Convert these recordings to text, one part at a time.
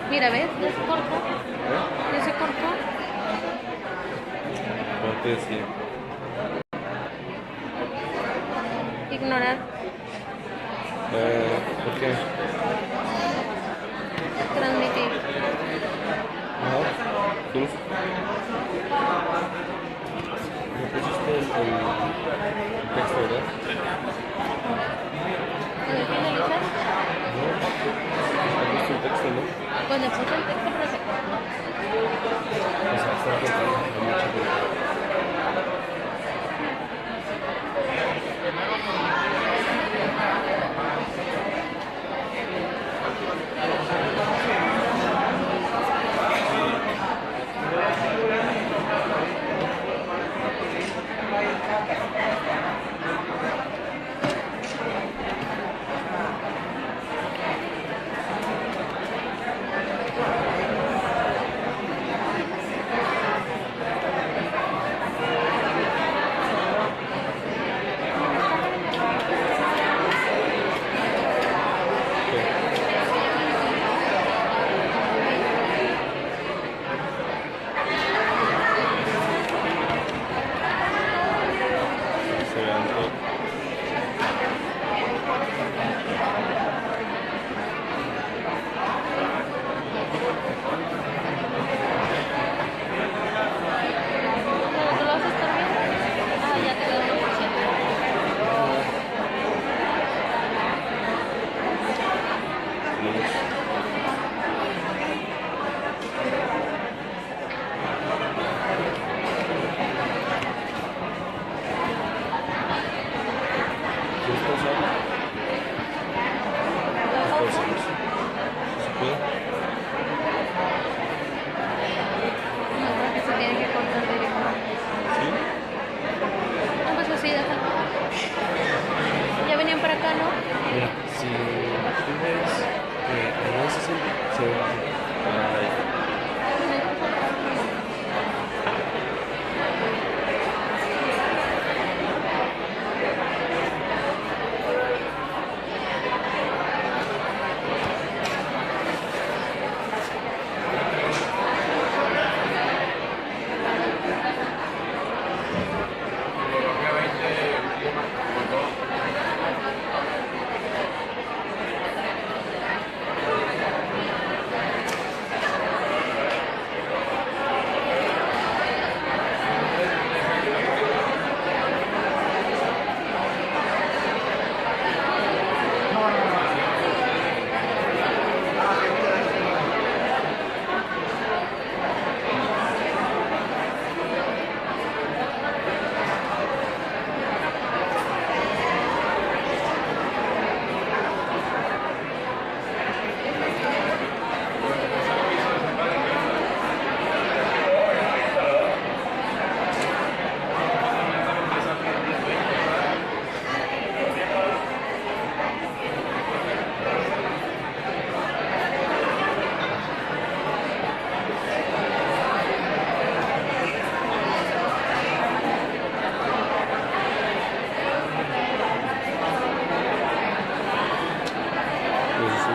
Mira, ¿ves? Ya se cortó. ¿Eh? Ya se cortó. No te decía. Ignorar. ¿Por qué? Transmitir. Ajá. ¿Tú no pusiste el texto, verdad? ¿Puedes finalizar? No. ¿Has visto el texto, no? Pues le puse el texto, pero se cortó. O sea, está contando con mucha gente. Que se vean todo. ¿Pero tú lo vas a estar viendo? Ah, ya te quedó 1%. Tenemos ¿quieres pausarlo? ¿Lo pausa? Pausamos. ¿Se puede? No, porque se tiene que cortar directo. ¿Sí? No, pues así, déjalo. Ya venían para acá, ¿no? Mira, si tú ves que en ese sentido se ve ahí. Pues sí.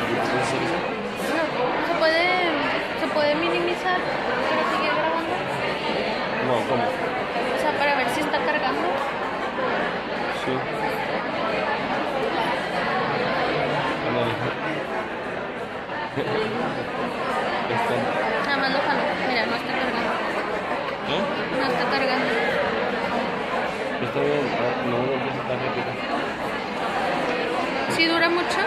¿Puedes hacer eso? No, se puede minimizar para seguir grabando. No, ¿cómo? O sea, para ver si está cargando. Sí. Ándale. Está. Nada más lo jalo. Mira, no está cargando. ¿Eh? No está cargando. Está bien. No lo empieza tan rápido. Si dura mucho.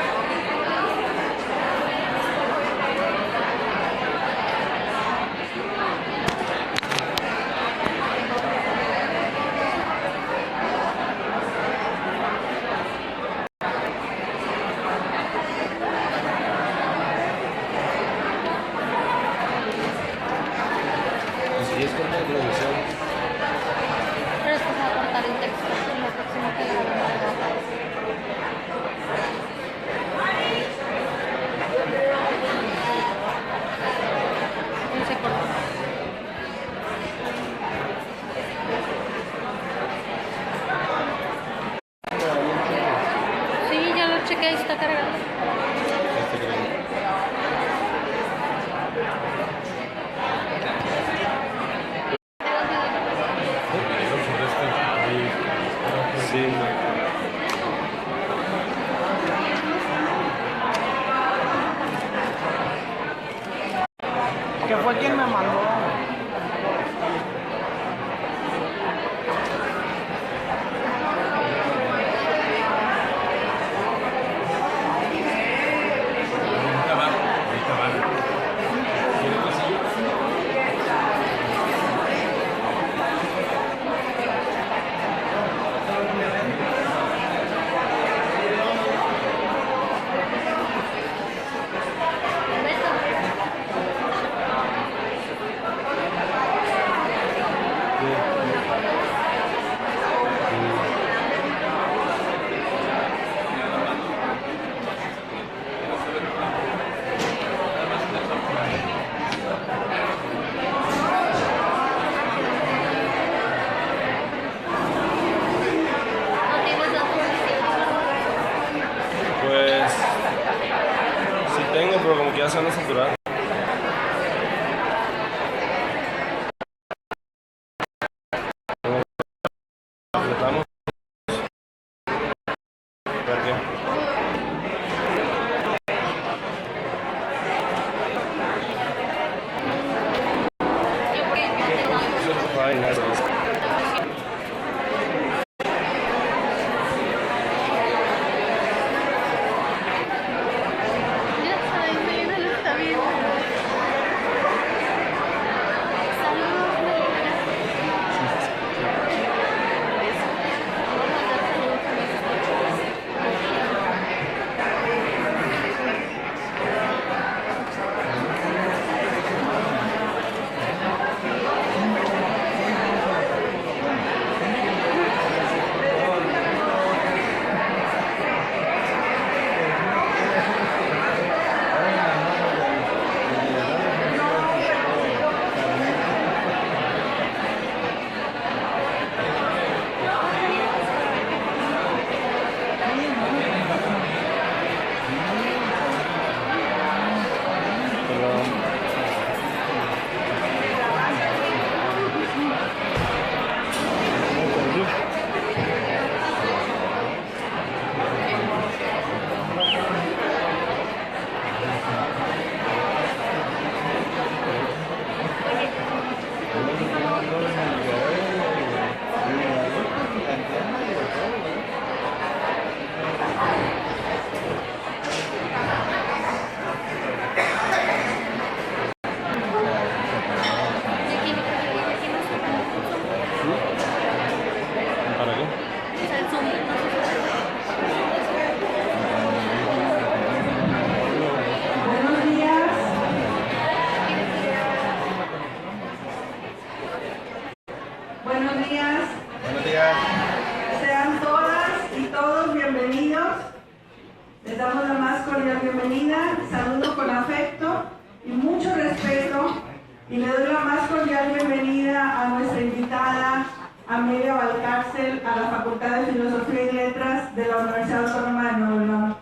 Pues si quieres cortar la grabación. Pero es que se va a cortar el texto. En lo próximo que grabemos. que fue quien me mandó. No tienes datos. Pues sí tengo, pero como que ya se van a saturar. Completamos. ¿Por qué? Yo porque yo tengo datos. Ay, gracias. Ya saben, Miguel lo está viendo. Saludos, Miguel. Perdón. ¿Para qué? El Zoom, no Buenos días. Buenos días. Buenos días. Sean todas y todos bienvenidos. Les damos la más cordial bienvenida. Saludo con afecto y mucho respeto. Y le doy la más cordial bienvenida a nuestra invitada Amelia Valcárcel a la Facultad de Filosofía y Letras de la Universidad Autónoma de Nuevo León.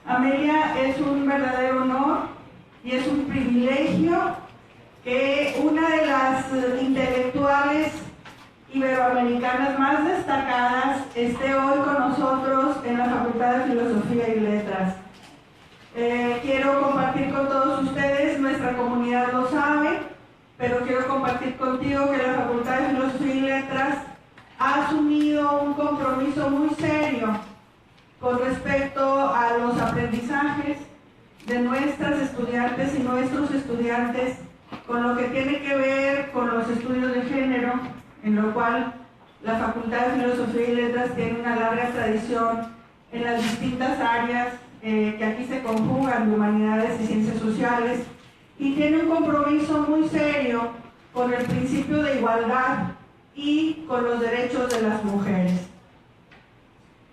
Amelia, es un verdadero honor y es un privilegio que una de las intelectuales iberoamericanas más destacadas esté hoy con nosotros en la Facultad de Filosofía y Letras. Quiero compartir con todos ustedes, nuestra comunidad lo sabe, pero quiero compartir contigo que la Facultad de Filosofía y Letras ha asumido un compromiso muy serio con respecto a los aprendizajes de nuestras estudiantes y nuestros estudiantes, con lo que tiene que ver con los estudios de género, en lo cual la Facultad de Filosofía y Letras tiene una larga tradición en las distintas áreas que aquí se conjugan de humanidades y ciencias sociales, y tiene un compromiso muy serio con el principio de igualdad y con los derechos de las mujeres.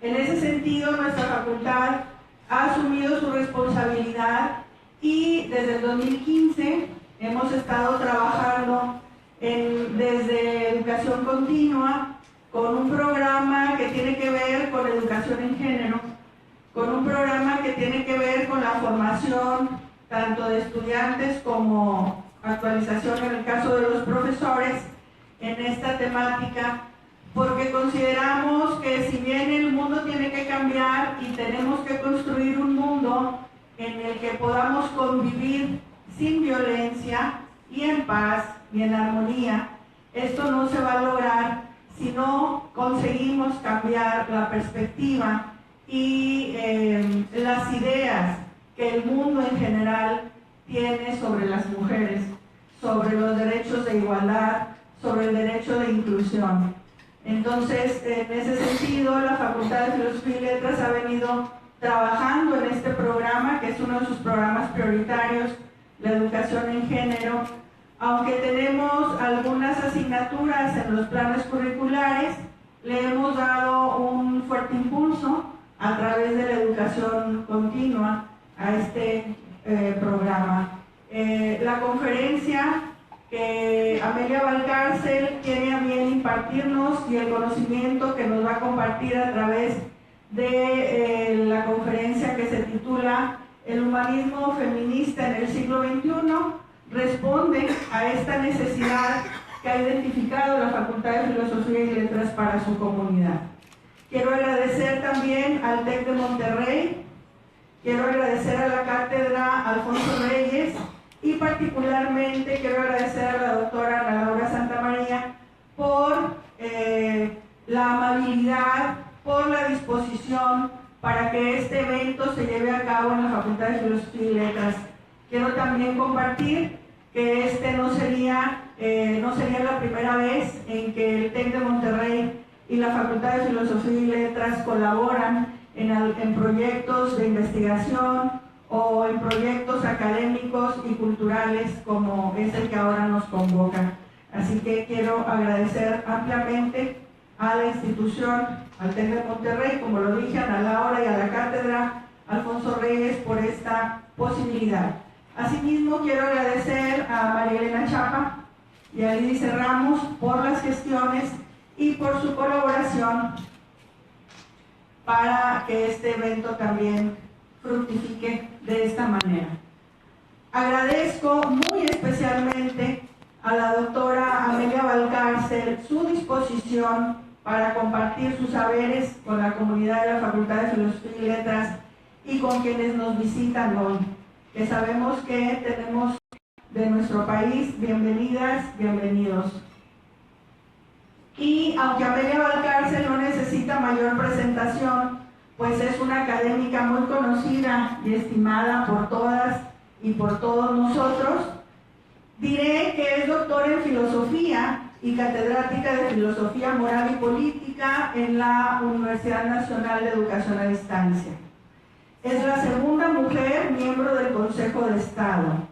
En ese sentido, nuestra facultad ha asumido su responsabilidad y desde el 2015 hemos estado trabajando desde educación continua con un programa que tiene que ver con educación en género, con un programa que tiene que ver con la formación tanto de estudiantes como actualización en el caso de los profesores en esta temática, porque consideramos que si bien el mundo tiene que cambiar y tenemos que construir un mundo en el que podamos convivir sin violencia, y en paz y en armonía. Esto no se va a lograr si no conseguimos cambiar la perspectiva y las ideas que el mundo en general tiene sobre las mujeres, sobre los derechos de igualdad, sobre el derecho de inclusión. Entonces, en ese sentido, la Facultad de Filosofía y Letras ha venido trabajando en este programa, que es uno de sus programas prioritarios, la educación en género. Aunque tenemos algunas asignaturas en los planes curriculares, le hemos dado un fuerte impulso a través de la educación continua a este programa. La conferencia que Amelia Valcárcel tiene a bien impartirnos y el conocimiento que nos va a compartir a través de la conferencia que se titula El humanismo feminista en el siglo XXI, responde a esta necesidad que ha identificado la Facultad de Filosofía y Letras para su comunidad. Quiero agradecer también al TEC de Monterrey, quiero agradecer a la Cátedra Alfonso Reyes y particularmente quiero agradecer a la doctora Ana Laura Santamaría por la amabilidad, por la disposición para que este evento se lleve a cabo en la Facultad de Filosofía y Letras. Quiero también compartir que este no sería la primera vez en que el TEC de Monterrey y la Facultad de Filosofía y Letras colaboran en proyectos de investigación o en proyectos académicos y culturales como es el que ahora nos convoca. Así que quiero agradecer ampliamente a la institución, al TEC de Monterrey, como lo dije, a Ana Laura y a la Cátedra Alfonso Reyes por esta posibilidad. Asimismo, quiero agradecer a María Elena Chapa y a Lidice Ramos por las gestiones y por su colaboración para que este evento también fructifique de esta manera. Agradezco muy especialmente a la doctora Amelia Valcárcel su disposición para compartir sus saberes con la comunidad de la Facultad de Filosofía y Letras y con quienes nos visitan hoy, que sabemos que tenemos de nuestro país. Bienvenidas, bienvenidos. Y aunque Amelia Valcárcel no necesita mayor presentación, pues es una académica muy conocida y estimada por todas y por todos nosotros, diré que es doctora en filosofía y catedrática de Filosofía Moral y Política en la Universidad Nacional de Educación a Distancia. Es la segunda mujer miembro del Consejo de Estado.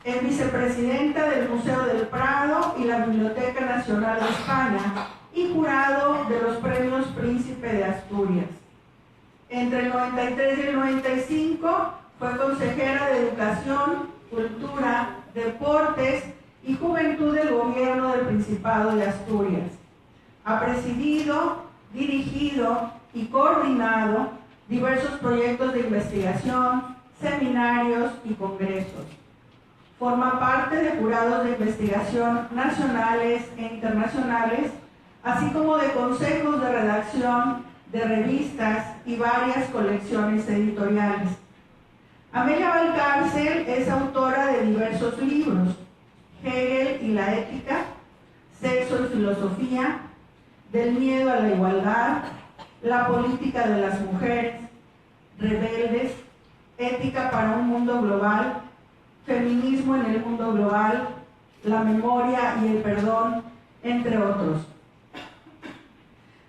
Es vicepresidenta del Museo del Prado y la Biblioteca Nacional de España y jurado de los Premios Príncipe de Asturias. Entre el 93 y el 95 fue consejera de Educación, Cultura, Deportes y Juventud del Gobierno del Principado de Asturias. Ha presidido, dirigido y coordinado diversos proyectos de investigación, seminarios y congresos. Forma parte de jurados de investigación nacionales e internacionales, así como de consejos de redacción de revistas y varias colecciones editoriales. Amelia Valcárcel es autora de diversos libros: Hegel y la ética, Sexo y filosofía, Del miedo a la igualdad, La política de las mujeres, Rebeldes, Ética para un mundo global, Feminismo en el mundo global, La memoria y el perdón, entre otros.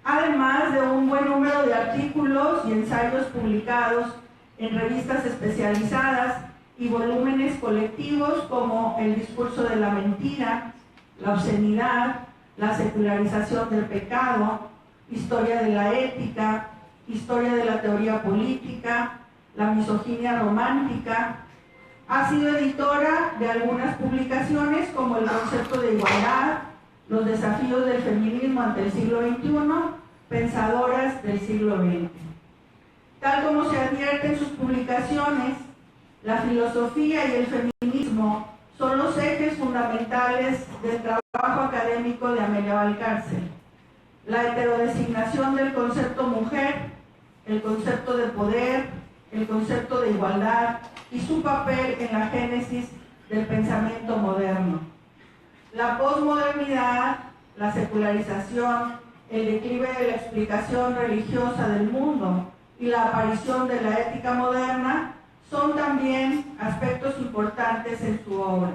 Además de un buen número de artículos y ensayos publicados en revistas especializadas y volúmenes colectivos como El discurso de la mentira, La obscenidad, La secularización del pecado, Historia de la ética, Historia de la teoría política, La misoginia romántica. Ha sido editora de algunas publicaciones como El concepto de igualdad, Los desafíos del feminismo ante el siglo XXI, Pensadoras del siglo XX. Tal como se advierte en sus publicaciones, la filosofía y el feminismo son los ejes fundamentales del trabajo académico de Amelia Valcárcel. La heterodesignación del concepto mujer, el concepto de poder, el concepto de igualdad y su papel en la génesis del pensamiento moderno. La posmodernidad, la secularización, el declive de la explicación religiosa del mundo y la aparición de la ética moderna son también aspectos importantes en su obra.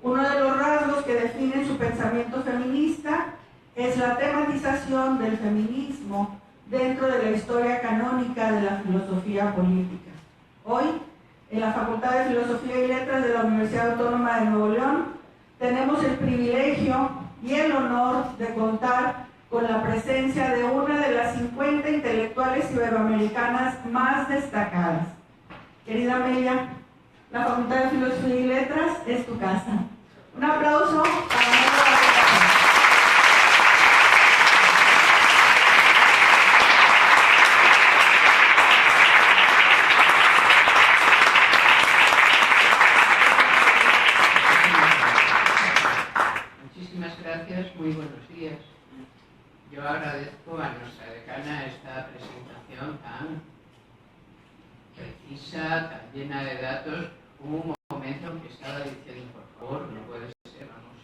Uno de los rasgos que definen su pensamiento feminista es la tematización del feminismo dentro de la historia canónica de la filosofía política. Hoy, en la Facultad de Filosofía y Letras de la Universidad Autónoma de Nuevo León, tenemos el privilegio y el honor de contar con la presencia de una de las 50 intelectuales iberoamericanas más destacadas. Querida Amelia, la Facultad de Filosofía y Letras es tu casa. Un aplauso para Amelia. Gracias, muy buenos días. Yo agradezco a nuestra decana esta presentación tan precisa, tan llena de datos. Hubo un momento en que estaba diciendo, por favor, no puede ser, vamos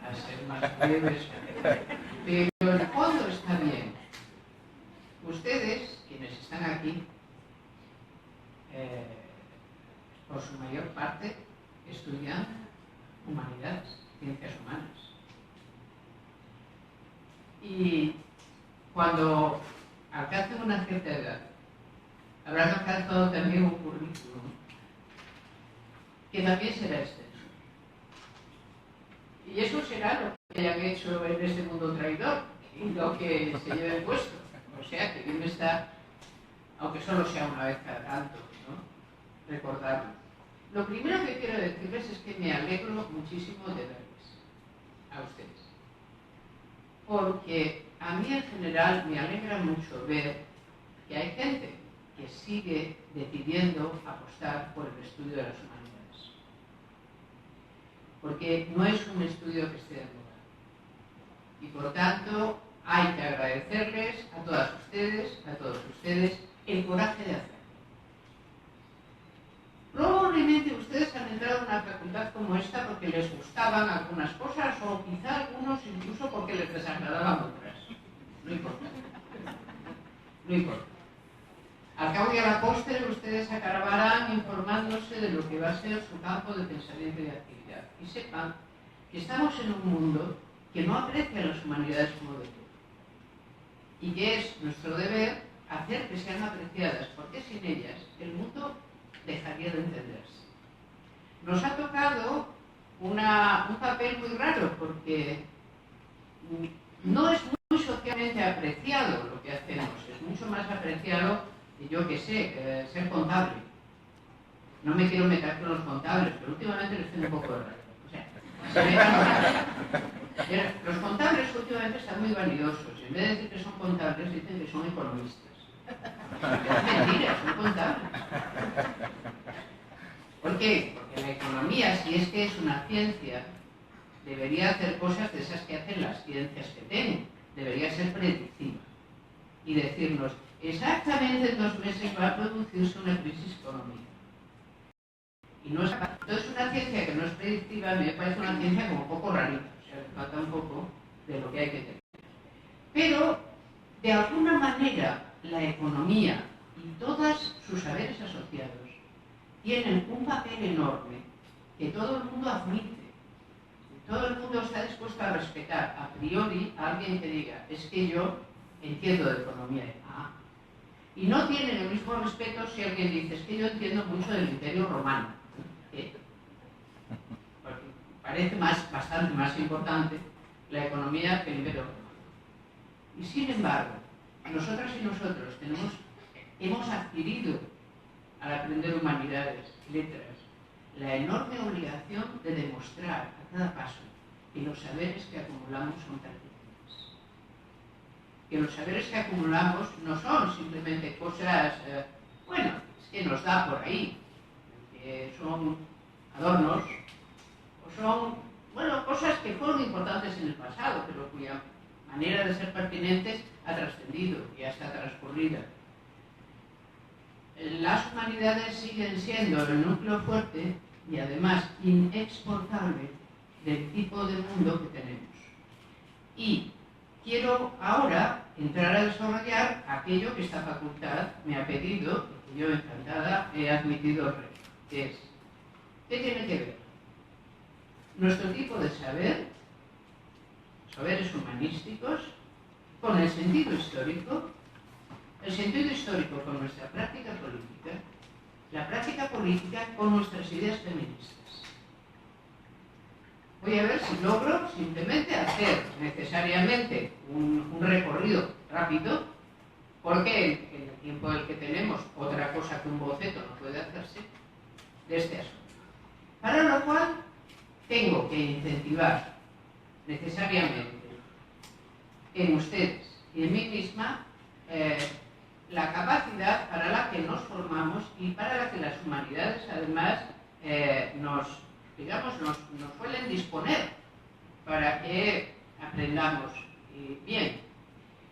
a ser más breves. Pero el fondo está bien. Ustedes, quienes están aquí, por su mayor parte, estudian humanidades, ciencias humanas. Y cuando alcancen una cierta edad, habrán alcanzado también un currículum que también será extenso. Y eso será lo que hayan hecho en este mundo traidor y lo que se lleven puesto. O sea, que bien está, aunque solo sea una vez cada tanto, ¿no?, recordarlo. Lo primero que quiero decirles es que me alegro muchísimo de verles a ustedes. Porque a mí en general me alegra mucho ver que hay gente que sigue decidiendo apostar por el estudio de las humanidades. Porque no es un estudio que esté de moda. Y por tanto hay que agradecerles a todas ustedes, a todos ustedes, el coraje de hacerlo. Probablemente ustedes han entrado en una facultad como esta porque les gustaban algunas cosas o quizá algunos incluso porque les desagradaban otras. No importa. No importa. Al cabo y a la postre ustedes acabarán informándose de lo que va a ser su campo de pensamiento y de actividad. Y sepan que estamos en un mundo que no aprecia las humanidades como de todo. Y que es nuestro deber hacer que sean apreciadas, porque sin ellas el mundo dejaría de entenderse. Nos ha tocado un papel muy raro porque no es muy socialmente apreciado lo que hacemos, es mucho más apreciado, yo que sé, ser contable. No me quiero meter con los contables, pero últimamente les tengo un poco de rabia. O sea, los contables últimamente están muy vanidosos. En vez de decir que son contables, dicen que son economistas. Es mentira, son contables. ¿Por qué? Porque la economía, si es que es una ciencia, debería hacer cosas de esas que hacen las ciencias que tienen. Debería ser predictiva y decirnos, exactamente en 2 meses va a producirse una crisis económica. Y no es capaz. Entonces una ciencia que no es predictiva me parece una ciencia como un poco rarita, o sea, le falta un poco de lo que hay que tener. Pero, de alguna manera, la economía y todos sus saberes asociados tienen un papel enorme que todo el mundo admite. Todo el mundo está dispuesto a respetar a priori a alguien que diga, es que yo entiendo de economía. Y no tienen el mismo respeto si alguien dice, es que yo entiendo mucho del Imperio Romano. Porque parece bastante más importante la economía que el Imperio Romano. Y sin embargo, nosotras y nosotros hemos adquirido, al aprender humanidades, letras, la enorme obligación de demostrar a cada paso que los saberes que acumulamos son pertinentes. Que los saberes que acumulamos no son simplemente cosas, es que nos da por ahí, que son adornos, o son, cosas que fueron importantes en el pasado, pero cuya manera de ser pertinentes ha trascendido, ya está transcurrida. Las humanidades siguen siendo el núcleo fuerte y además inexportable del tipo de mundo que tenemos. Y quiero ahora entrar a desarrollar aquello que esta facultad me ha pedido y que yo encantada he admitido el reto, que es, ¿qué tiene que ver nuestro tipo de saberes humanísticos, con el sentido histórico con nuestra práctica política, la práctica política con nuestras ideas feministas? Voy a ver si logro simplemente hacer necesariamente un recorrido rápido, porque en el tiempo del que tenemos otra cosa que un boceto no puede hacerse, de este asunto. Para lo cual tengo que incentivar necesariamente en ustedes y en mí misma la capacidad para la que nos formamos y para la que las humanidades además nos suelen disponer para que aprendamos bien.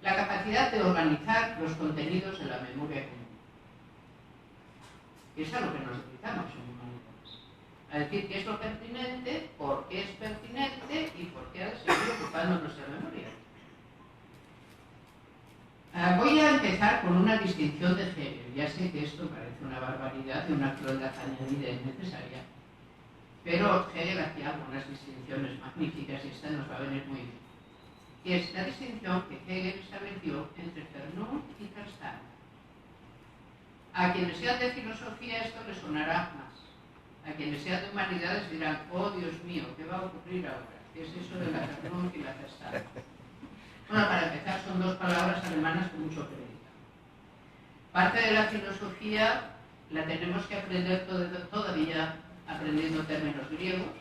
La capacidad de organizar los contenidos de la memoria común. Es a lo que nos dedicamos en humanidades. A decir qué es lo pertinente, por qué es pertinente y por qué ha de seguir ocupando nuestra memoria. Voy a empezar con una distinción de Hegel. Ya sé que esto parece una barbaridad y una crueldad añadida innecesaria, pero Hegel hacía algunas distinciones magníficas y esta nos va a venir muy bien. Y es la distinción que Hegel estableció entre Vernunft y Verstand. A quienes sean de filosofía esto les sonará más. A quienes sean de humanidades dirán, oh Dios mío, ¿qué va a ocurrir ahora? ¿Qué es eso de la Vernunft y la Verstand? Bueno, para empezar, son dos palabras alemanas con mucho crédito. Parte de la filosofía la tenemos que aprender todavía aprendiendo términos griegos.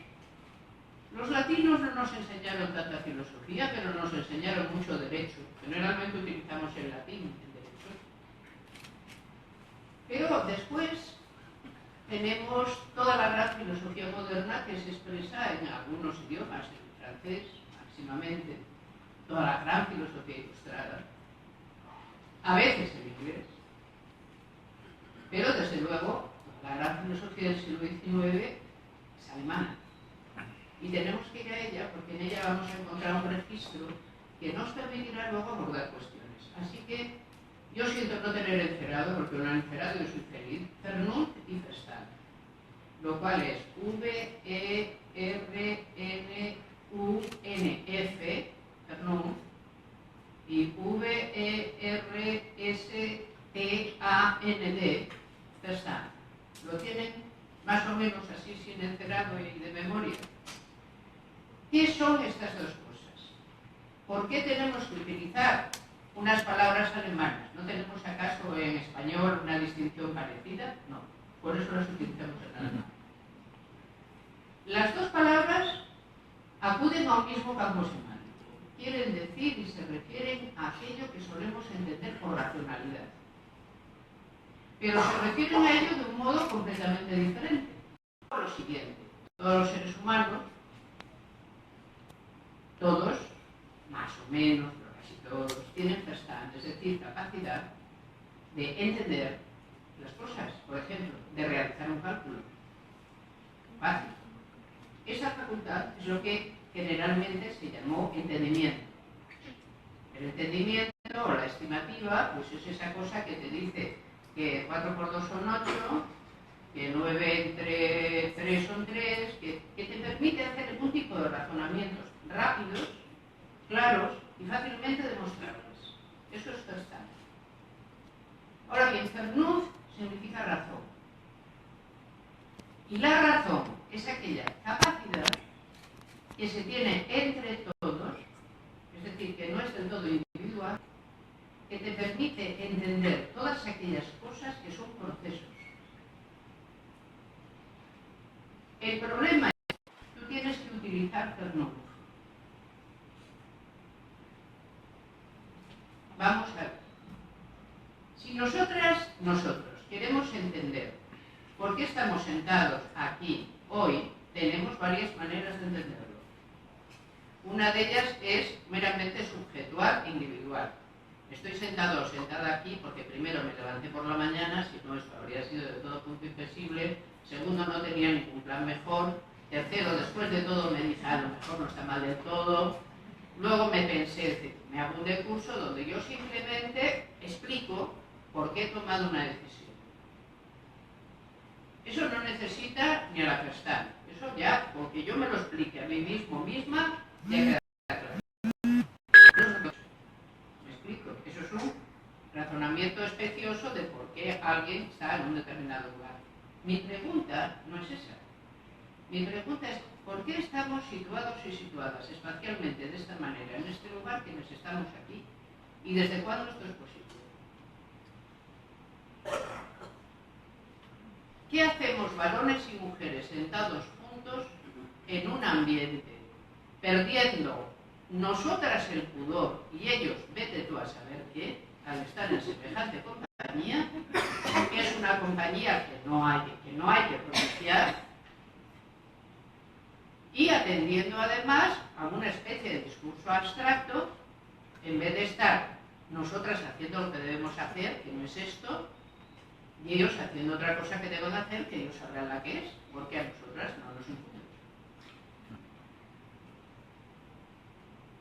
Los latinos no nos enseñaron tanta filosofía, pero nos enseñaron mucho derecho. Generalmente utilizamos el latín en derecho. Pero después tenemos toda la gran filosofía moderna que se expresa en algunos idiomas, el francés máximamente, toda la gran filosofía ilustrada, a veces el inglés, pero desde luego la gran filosofía del siglo XIX es alemana. Y tenemos que ir a ella porque en ella vamos a encontrar un registro que nos permitirá luego abordar cuestiones. Así que yo siento no tener encerado, porque no he encerado y soy feliz, Vernunft y Verstand, lo cual es V-E-R-N-U-N-F, Vernunft, y V-E-R-S-T-A-N-D, Verstand. ¿Lo tienen más o menos así sin encerado y de memoria? ¿Qué son estas dos cosas? ¿Por qué tenemos que utilizar unas palabras alemanas? ¿No tenemos acaso en español una distinción parecida? No, por eso las utilizamos en alemán. Las dos palabras acuden a un mismo campo semántico. Quieren decir y se refieren a aquello que solemos entender por racionalidad. Pero se refieren a ello de un modo completamente diferente. Por lo siguiente, todos los seres humanos, todos, más o menos, pero casi todos, tienen Verstand, es decir, capacidad de entender las cosas, por ejemplo, de realizar un cálculo. Fácil. Esa facultad es lo que generalmente se llamó entendimiento. El entendimiento o la estimativa, pues es esa cosa que te dice que 4 por 2 son 8, que 9 entre 3 son 3, que te permite hacer un tipo de razonamientos rápidos, claros y fácilmente demostrables. Eso es Verstand. Ahora bien, Vernunft significa razón. Y la razón es aquella capacidad que se tiene entre todos, es decir, que no es del todo individual, que te permite entender todas aquellas cosas que son procesos. El problema es que tú tienes que utilizar Vernunft. Vamos a ver. Si nosotros queremos entender por qué estamos sentados aquí hoy, tenemos varias maneras de entenderlo. Una de ellas es meramente subjetual e individual. Estoy sentado o sentada aquí porque primero me levanté por la mañana, si no esto habría sido de todo punto imposible, Segundo, no tenía ningún plan mejor. Tercero, después de todo me dije, a lo mejor no está mal del todo. Luego me pensé, me hago un curso donde yo simplemente explico por qué he tomado una decisión. Eso no necesita ni a la cresta. Eso ya, porque yo me lo explique a mí mismo, misma, ya queda claro. Eso es lo que me explico. Eso es un razonamiento especioso de por qué alguien está en un determinado lugar. Mi pregunta no es esa. Mi pregunta es, ¿por qué estamos situados y situadas espacialmente de esta manera en este lugar quienes estamos aquí? ¿Y desde cuándo esto es posible? ¿Qué hacemos varones y mujeres sentados juntos en un ambiente, perdiendo nosotras el pudor y ellos, vete tú a saber qué, al estar en semejante compañía, que es una compañía que no hay que propiciar, y atendiendo además a una especie de discurso abstracto, en vez de estar nosotras haciendo lo que debemos hacer, que no es esto, y ellos haciendo otra cosa que deben hacer, que ellos sabrán la que es, porque a nosotras no nos incumbe.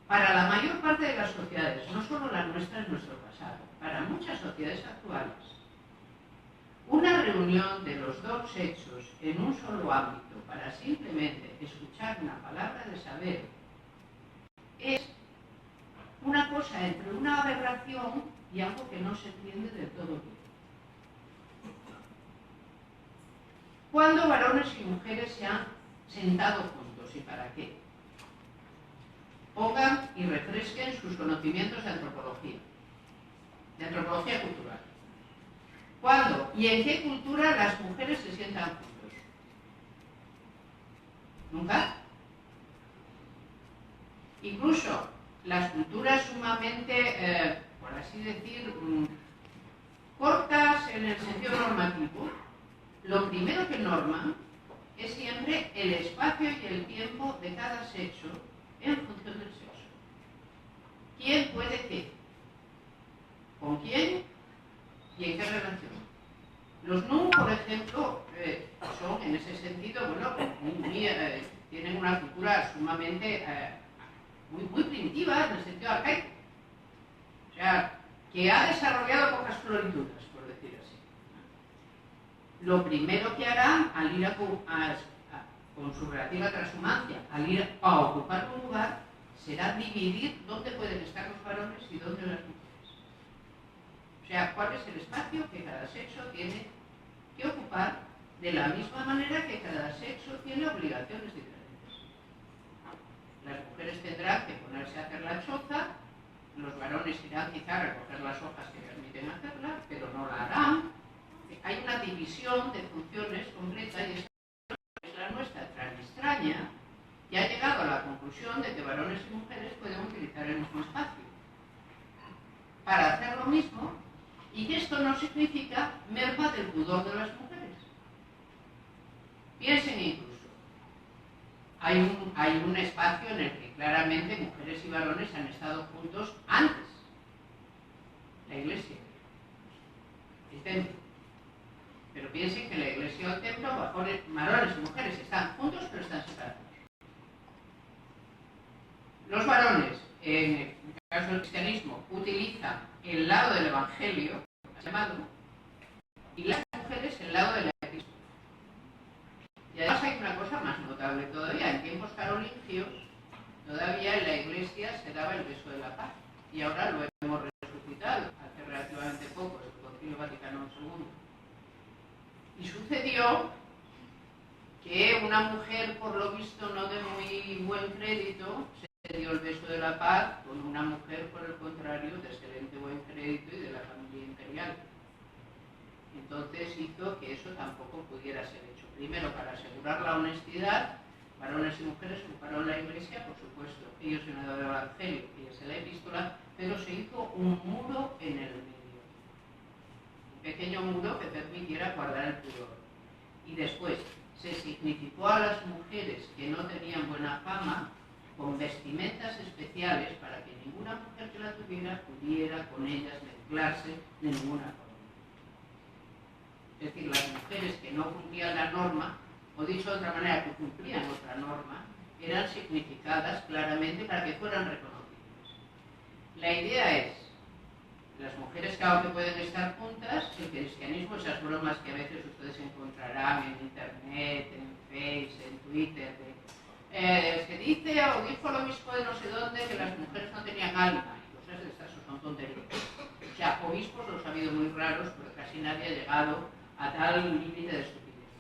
Para la mayor parte de las sociedades, no solo la nuestra en nuestro pasado, para muchas sociedades actuales, una reunión de los dos sexos en un solo ámbito para simplemente escuchar una palabra de saber es una cosa entre una aberración y algo que no se entiende del todo bien. ¿Cuándo varones y mujeres se han sentado juntos y para qué? Pongan y refresquen sus conocimientos de antropología cultural. ¿Cuándo y en qué cultura las mujeres se sientan juntos? ¿Nunca? Incluso las culturas sumamente, por así decir, cortas en el sentido normativo, lo primero que norman es siempre el espacio y el tiempo de cada sexo en función del sexo. ¿Quién puede qué? ¿Con quién? ¿Y en qué relación? Los NUM, por ejemplo, son en ese sentido, bueno, tienen una cultura sumamente muy primitiva en el sentido arcaico. O sea, que ha desarrollado pocas florituras, por decir así. Lo primero que harán al ir con su relativa transhumancia, al ir a ocupar un lugar, será dividir dónde pueden estar los varones y dónde las mujeres. O sea, cuál es el espacio que cada sexo tiene que ocupar, de la misma manera que cada sexo tiene obligaciones diferentes. Las mujeres tendrán que ponerse a hacer la choza, los varones irán quizá a recoger las hojas que permiten hacerla, pero no la harán. Hay una división de funciones completa y esa es la nuestra tan extraña, que ha llegado a la conclusión de que varones y mujeres pueden utilizar el mismo espacio para hacer lo mismo, y que esto no significa merma del pudor de las mujeres. Piensen incluso, hay un espacio en el que claramente mujeres y varones han estado juntos antes, la iglesia, el templo. Pero piensen que la iglesia o el templo, varones y mujeres están juntos pero están separados. Los varones, en el caso del cristianismo, utilizan el lado del evangelio, llamado, y las mujeres el lado de la cristo. Y además hay una cosa más notable todavía. En tiempos carolingios, todavía en la iglesia se daba el beso de la paz. Y ahora lo hemos resucitado, hace relativamente poco, el Concilio Vaticano II. Y sucedió que una mujer, por lo visto, no de muy buen crédito, se dio el beso de la paz con una mujer, por el contrario, de excelente buen crédito y de la familia imperial. Entonces hizo que eso tampoco pudiera ser hecho. Primero, para asegurar la honestidad, varones y mujeres ocuparon la iglesia, por supuesto, ellos en el evangelio y es en la epístola, pero se hizo un muro en el medio. Un pequeño muro que permitiera guardar el pudor. Y después se significó a las mujeres que no tenían buena fama con vestimentas especiales para que ninguna mujer que la tuviera pudiera con ellas mezclarse de ninguna forma. decir, las mujeres que no cumplían la norma, o dicho de otra manera, que cumplían otra norma, eran significadas claramente para que fueran reconocidas. La idea es, las mujeres claro que pueden estar juntas, el cristianismo, esas bromas que a veces ustedes encontrarán en internet, en Facebook, en Twitter, se dice o dijo el obispo de no sé dónde que las mujeres no tenían alma, y cosas de estas son tonterías. O sea, obispos los ha habido muy raros, pero casi nadie ha llegado a tal límite de estupidez.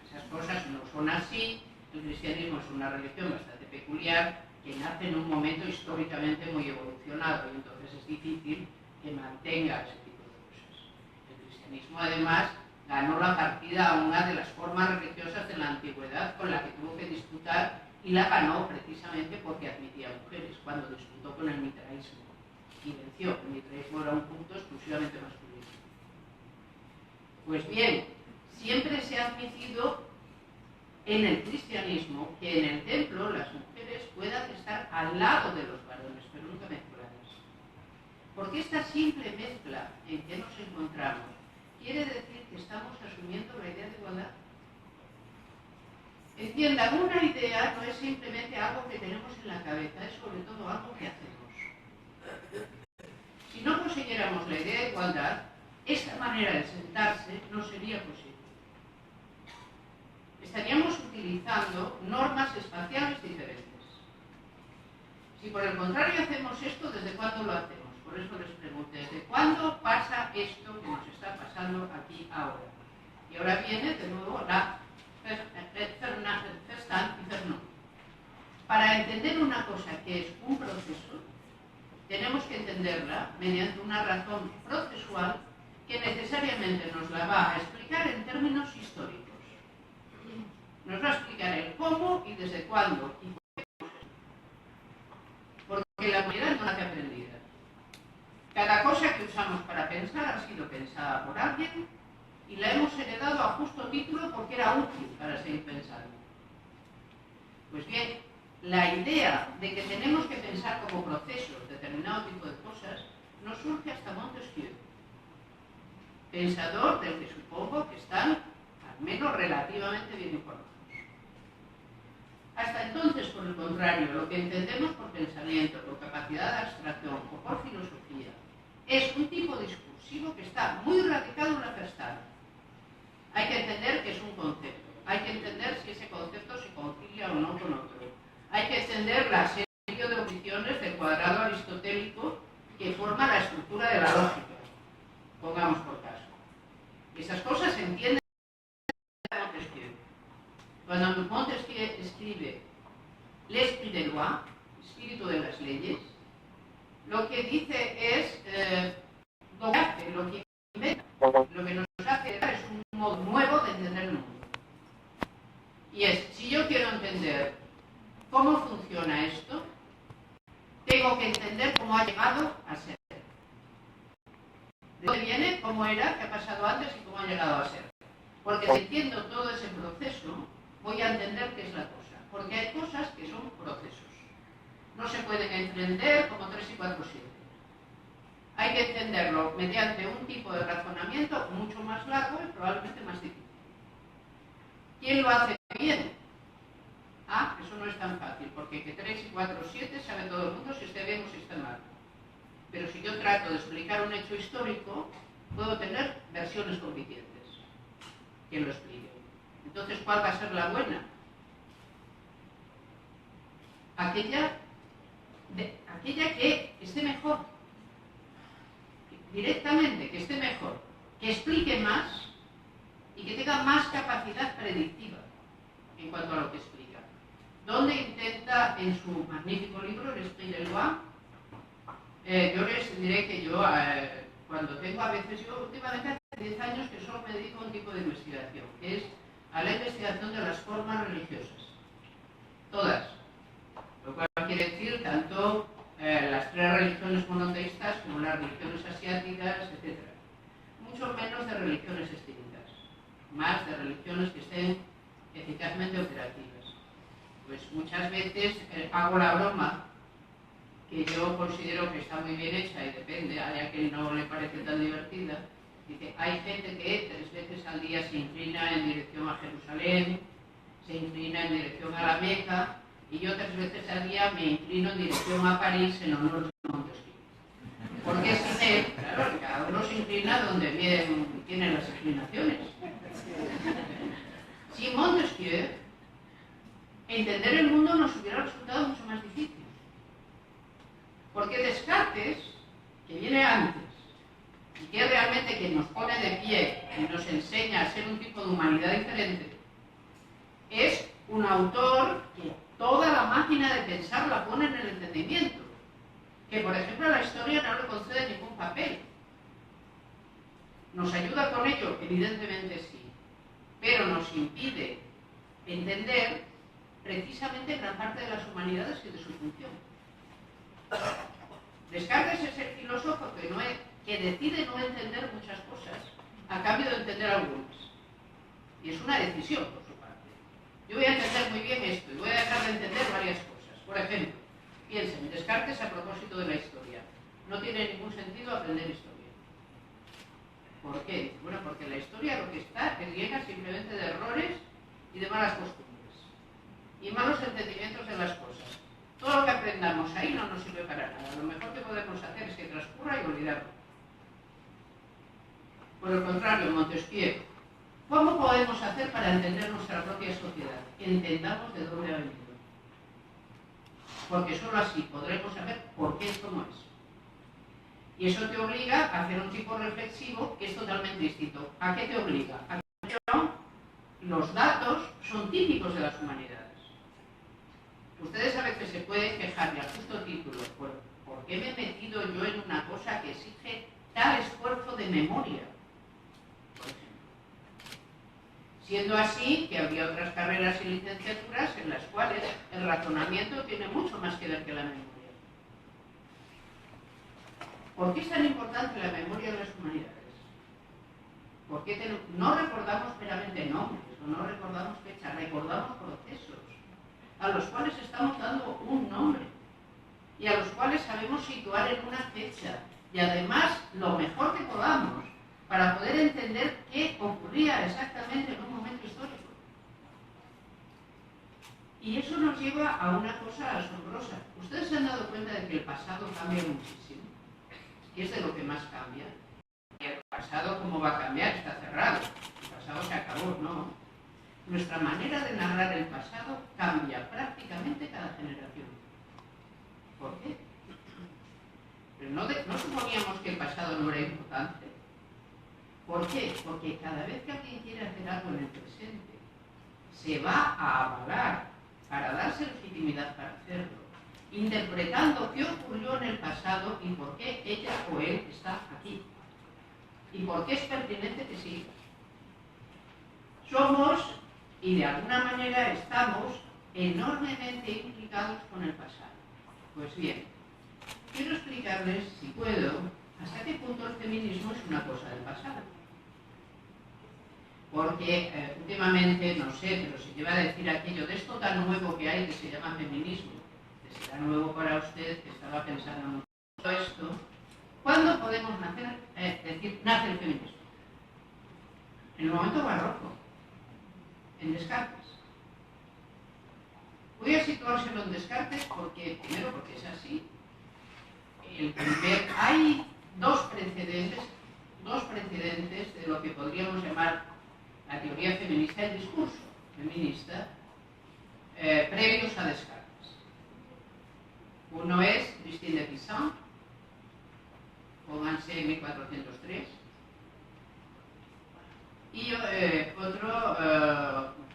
Esas cosas no son así. El cristianismo es una religión bastante peculiar que nace en un momento históricamente muy evolucionado y entonces es difícil que mantenga ese tipo de cosas. El cristianismo además ganó la partida a una de las formas religiosas de la antigüedad con la que tuvo que disputar y la ganó precisamente porque admitía mujeres cuando disputó con el mitraísmo y venció. El mitraísmo era un culto exclusivamente masculino. Pues bien, siempre se ha admitido en el cristianismo que en el templo las mujeres puedan estar al lado de los varones, pero nunca mezcladas. Porque esta simple mezcla en que nos encontramos quiere decir que estamos asumiendo la idea de igualdad. Entiendan, una idea no es simplemente algo que tenemos en la cabeza, es sobre todo algo que hacemos. Si no consiguiéramos la idea de igualdad, esta manera de sentarse no sería posible. Estaríamos utilizando normas espaciales diferentes. Si por el contrario hacemos esto, ¿desde cuándo lo hacemos? Por eso les pregunté, ¿desde cuándo pasa esto que nos está pasando aquí ahora? Y ahora viene de nuevo la Ferstand y Fernand. Para entender una cosa que es un proceso, tenemos que entenderla mediante una razón procesual que necesariamente nos la va a explicar en términos históricos. Nos va a explicar el cómo y desde cuándo y por qué. Porque la humanidad no nace aprendida. Cada cosa que usamos para pensar ha sido pensada por alguien y la hemos heredado a justo título porque era útil para seguir pensando. Pues bien, la idea de que tenemos que pensar como procesos determinado tipo de cosas no surge hasta Montesquieu, pensador del que supongo que están al menos relativamente bien informados. Hasta entonces, por el contrario, lo que entendemos por pensamiento, por capacidad de abstracción o por filosofía es un tipo discursivo que está muy radicado en la Verstand. Hay que entender que es un concepto, hay que entender si ese concepto se concilia o no con otro, hay que entender la serie de oposiciones del cuadrado aristotélico que forma la estructura de la lógica, pongamos por caso. Esas cosas se entienden en Montesquieu. Cuando Montesquieu escribe l'esprit des lois, espíritu de las leyes, lo que dice es lo que hace, lo que inventa, lo que nos hace es un modo nuevo de entender el mundo. Y es, si yo quiero entender cómo funciona esto, tengo que entender cómo ha llegado a ser. ¿De dónde viene? ¿Cómo era? ¿Qué ha pasado antes? ¿Y cómo ha llegado a ser? Porque si entiendo todo ese proceso, voy a entender qué es la cosa. Porque hay cosas que son procesos. No se pueden entender como 3 y 4, 7. Hay que entenderlo mediante un tipo de razonamiento mucho más largo y probablemente más difícil. ¿Quién lo hace bien? Ah, eso no es tan fácil, porque que 3 y 4, 7 sabe todo el mundo si esté bien o si está mal. Pero si yo trato de explicar un hecho histórico, puedo tener versiones compitientes. ¿Quién lo explique? Entonces, ¿cuál va a ser la buena? Aquella que esté mejor. Directamente, que esté mejor. Que explique más y que tenga más capacidad predictiva en cuanto a lo que explica. Donde intenta, en su magnífico libro, El Esprit des Lois, yo les diré que yo, cuando tengo a veces, yo últimamente hace 10 años que solo me dedico a un tipo de investigación, que es a la investigación de las formas religiosas. Todas. Lo cual quiere decir tanto las 3 religiones monoteístas como las religiones asiáticas, etc. Mucho menos de religiones extintas. Más de religiones que estén eficazmente operativas. Pues muchas veces hago la broma que yo considero que está muy bien hecha y depende, hay a quien no le parece tan divertida, Dice, hay gente que 3 veces al día se inclina en dirección a Jerusalén, se inclina en dirección a la Meca, y yo 3 veces al día me inclino en dirección a París en honor a Montesquieu. Porque sin él, claro, cada uno se inclina donde bien tienen las inclinaciones. Sin Montesquieu, entender el mundo nos hubiera resultado mucho más difícil. Porque Descartes, que viene antes, y que es realmente quien nos pone de pie y nos enseña a ser un tipo de humanidad diferente, es un autor que toda la máquina de pensar la pone en el entendimiento. Que, por ejemplo, a la historia no le concede ningún papel. ¿Nos ayuda con ello? Evidentemente sí. Pero nos impide entender precisamente gran parte de las humanidades y de su función. Descartes es el filósofo que decide no entender muchas cosas a cambio de entender algunas. Y es una decisión por su parte. Yo voy a entender muy bien esto y voy a dejar de entender varias cosas. Por ejemplo, piensen, Descartes a propósito de la historia. No tiene ningún sentido aprender historia. ¿Por qué? Bueno, porque la historia lo que está es llena simplemente de errores y de malas costumbres. Y malos entendimientos de las cosas. Todo lo que aprendamos ahí no nos sirve para nada. Lo mejor que podemos hacer es que transcurra y olvidarlo. Por el contrario, Montesquieu, ¿cómo podemos hacer para entender nuestra propia sociedad? Entendamos de dónde ha venido. Porque solo así podremos saber por qué es como es. Y eso te obliga a hacer un tipo reflexivo que es totalmente distinto. ¿A qué te obliga? A que los datos son típicos de las humanidades. Ustedes a veces se pueden quejar de justo título. ¿Por qué me he metido yo en una cosa que exige tal esfuerzo de memoria? Por ejemplo. Siendo así que habría otras carreras y licenciaturas en las cuales el razonamiento tiene mucho más que ver que la memoria. ¿Por qué es tan importante la memoria de las humanidades? Porque no recordamos meramente nombres, o no recordamos fechas, recordamos procesos a los cuales estamos dando un nombre y a los cuales sabemos situar en una fecha y además lo mejor que podamos para poder entender qué ocurría exactamente en un momento histórico. Y eso nos lleva a una cosa asombrosa. ¿Ustedes se han dado cuenta de que el pasado cambia muchísimo? Que es de lo que más cambia. Y el pasado, ¿cómo va a cambiar? Está cerrado. El pasado se acabó, ¿no? Nuestra manera de narrar el pasado cambia prácticamente cada generación. ¿Por qué? Pero no suponíamos que el pasado no era importante. ¿Por qué? Porque cada vez que alguien quiere hacer algo en el presente, se va a avalar para darse legitimidad para hacerlo, interpretando qué ocurrió en el pasado y por qué ella o él está aquí. Y por qué es pertinente que siga. Somos, y de alguna manera estamos, enormemente implicados con el pasado. Pues bien, quiero explicarles, si puedo, hasta qué punto el feminismo es una cosa del pasado. Porque últimamente, no sé, pero se lleva a decir aquello de esto tan nuevo que hay que se llama feminismo. Será nuevo para usted, que estaba pensando en todo esto. ¿Cuándo podemos decir nace el feminismo? En el momento barroco, en Descartes. Voy a situárselo en Descartes porque, primero, porque es así. Hay dos precedentes de lo que podríamos llamar la teoría feminista, el discurso feminista, previos a Descartes. Uno es Christine de Pizan, pónganse en 1403, y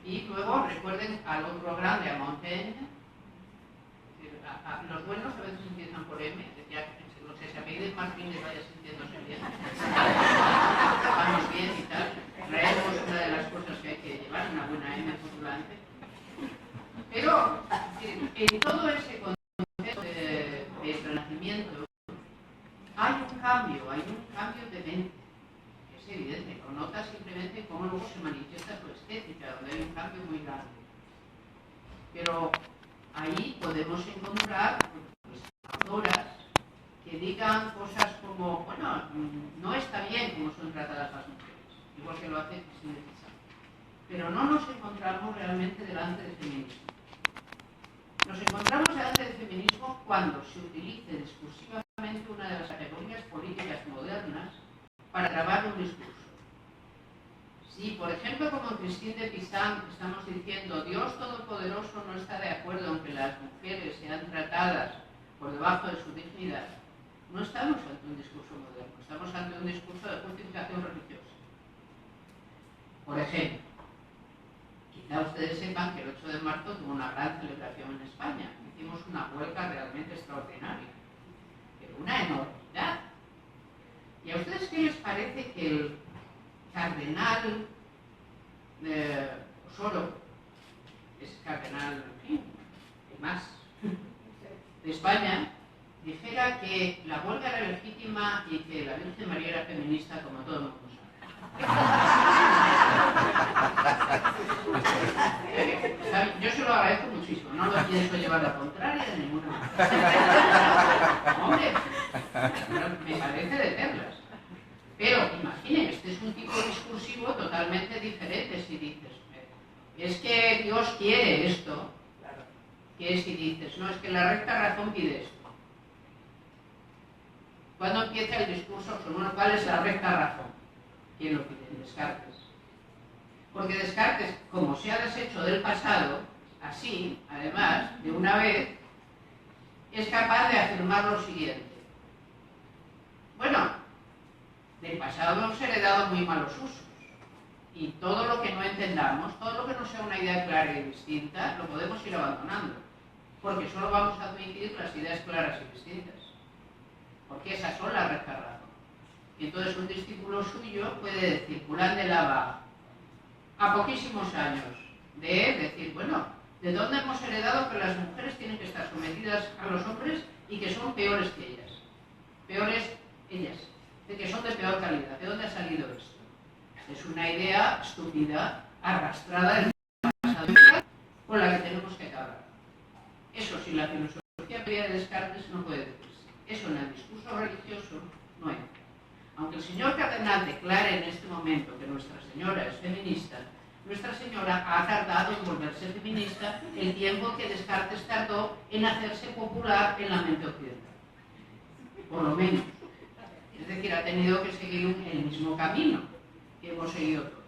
y luego recuerden al otro grande, a Montaigne. Los buenos a veces empiezan por M, ya no sé si a mí de Martínez vaya sintiéndose bien. Vamos bien y tal. Traemos una de las cosas que hay que llevar, una buena M por delante. Pero en todo ese contexto de renacimiento hay un cambio de mente, que es evidente, lo nota simplemente cómo luego se manifiesta su estética, donde hay un cambio muy grande. Pero ahí podemos encontrar autoras que que digan cosas como, bueno, no está bien cómo son tratadas las mujeres, igual que lo hace Cristina Pizarro. Pero no nos encontramos realmente delante del feminismo. Nos encontramos delante del feminismo cuando se utilice discursivamente una de las categorías políticas modernas para grabar un discurso. Si, por ejemplo, como en Christine de Pizan estamos diciendo Dios Todopoderoso no está de acuerdo en que las mujeres sean tratadas por debajo de su dignidad, no estamos ante un discurso moderno, estamos ante un discurso de justificación religiosa. Por ejemplo, quizá ustedes sepan que el 8 de marzo tuvo una gran celebración en España. Hicimos una huelga realmente extraordinaria, pero una enormidad. ¿Y a ustedes qué les parece que el cardenal Osoro, es cardenal, en fin, ¿qué más?, de España, dijera que la huelga era legítima y que la Virgen María era feminista, como todo el mundo sabe? Yo se lo agradezco muchísimo, no lo pienso llevar la contraria de ninguna manera. Hombre, me parece de perlas. Pero imaginen, este es un tipo discursivo totalmente diferente. Si dices, es que Dios quiere esto, que si dices, no, es que la recta razón pide esto. ¿Cuándo empieza el discurso sobre cuál es la recta razón? ¿Quién lo pide? Descartes. Porque Descartes, como se ha deshecho del pasado, así, además, de una vez, es capaz de afirmar lo siguiente. Bueno, del pasado hemos heredado muy malos usos. Y todo lo que no entendamos, todo lo que no sea una idea clara y distinta, lo podemos ir abandonando. Porque solo vamos a admitir las ideas claras y distintas. Porque esas son la recta razón. Y entonces un discípulo suyo puede decir, Purán de Lava, a poquísimos años, de decir, bueno, ¿de dónde hemos heredado que las mujeres tienen que estar sometidas a los hombres y que son peores que ellas? Peores ellas, de que son de peor calidad. ¿De dónde ha salido esto? Es una idea estúpida, arrastrada en el pasado, con la que tenemos que acabar. Eso, si la filosofía de Descartes no puede decirse. Eso en el discurso religioso no entra. Aunque el señor cardenal declare en este momento que Nuestra Señora es feminista, Nuestra Señora ha tardado en volverse feminista el tiempo que Descartes tardó en hacerse popular en la mente occidental. Por lo menos. Es decir, ha tenido que seguir el mismo camino que hemos seguido todos.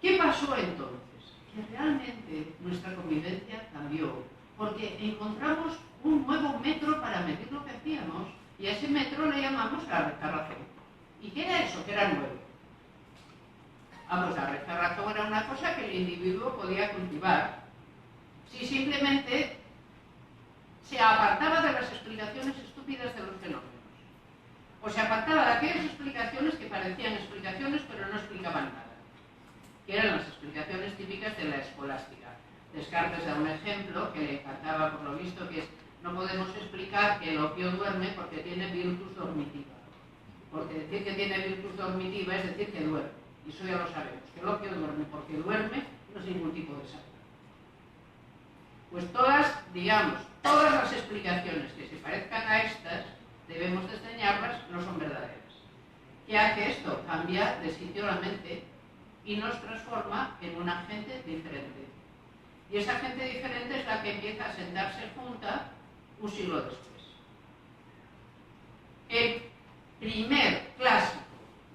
¿Qué pasó entonces? Que realmente nuestra convivencia cambió, porque encontramos un nuevo metro para medir lo que hacíamos, y a ese metro le llamamos la recta razón. ¿Y qué era eso? ¿Qué era nuevo? Pues la recta razón era una cosa que el individuo podía cultivar si simplemente se apartaba de las explicaciones estúpidas de los fenómenos. O se apartaba de aquellas explicaciones que parecían explicaciones pero no explicaban nada, que eran las explicaciones típicas de la escolástica. Descartes da un ejemplo que le encantaba por lo visto, que es no podemos explicar que el opio duerme porque tiene virtus dormitiva. Porque decir que tiene virtus dormitiva es decir que duerme. Y eso ya lo sabemos, que el opio duerme porque duerme no es ningún tipo de salud. Pues todas, digamos, todas las explicaciones que se parezcan a estas, debemos desdeñarlas, no son verdaderas. ¿Qué hace esto? Cambia de sitio la mente y nos transforma en una gente diferente. Y esa gente diferente es la que empieza a sentarse junta un siglo después. El primer clásico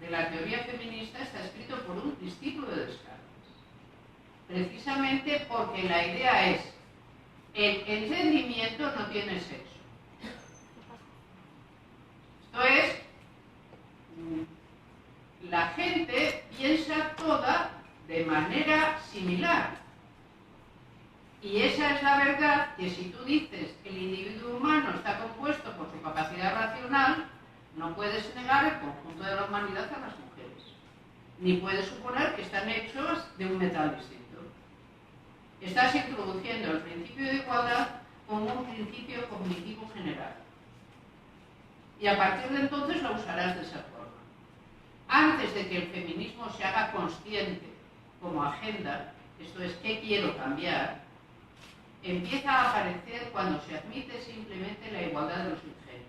de la teoría feminista está escrito por un discípulo de Descartes, precisamente porque la idea es el entendimiento no tiene sexo. Esto es, la gente piensa toda de manera similar. Y esa es la verdad, que si tú dices que el individuo humano está compuesto por su capacidad racional, no puedes negar el conjunto de la humanidad a las mujeres. Ni puedes suponer que están hechos de un metal distinto. Estás introduciendo el principio de igualdad como un principio cognitivo general. Y a partir de entonces lo usarás de esa forma. Antes de que el feminismo se haga consciente como agenda, esto es, ¿qué quiero cambiar?, empieza a aparecer cuando se admite simplemente la igualdad de los ingenios.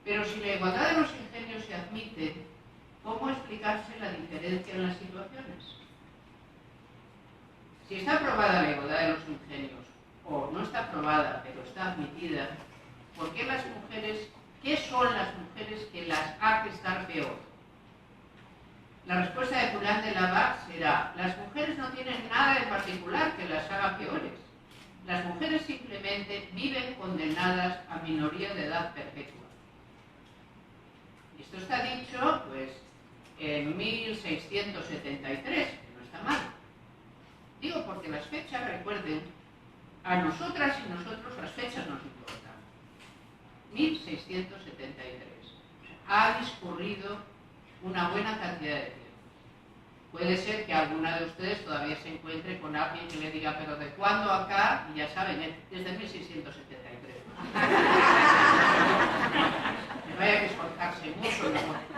Pero si la igualdad de los ingenios se admite, ¿cómo explicarse la diferencia en las situaciones? Si está aprobada la igualdad de los ingenios, o no está aprobada, pero está admitida, ¿por qué las mujeres, qué son las mujeres que las hace estar peor? La respuesta de Julián de Labarre será: las mujeres no tienen nada en particular que las haga peores. Las mujeres simplemente viven condenadas a minoría de edad perpetua. Y esto está dicho, pues, en 1673, que no está mal. Digo porque las fechas, recuerden, a nosotras y nosotros las fechas nos importan. 1673. Ha discurrido una buena cantidad de tiempo. Puede ser que alguna de ustedes todavía se encuentre con alguien que le diga, pero ¿de cuándo acá? Y ya saben, desde 1673. No hay que esforzarse mucho,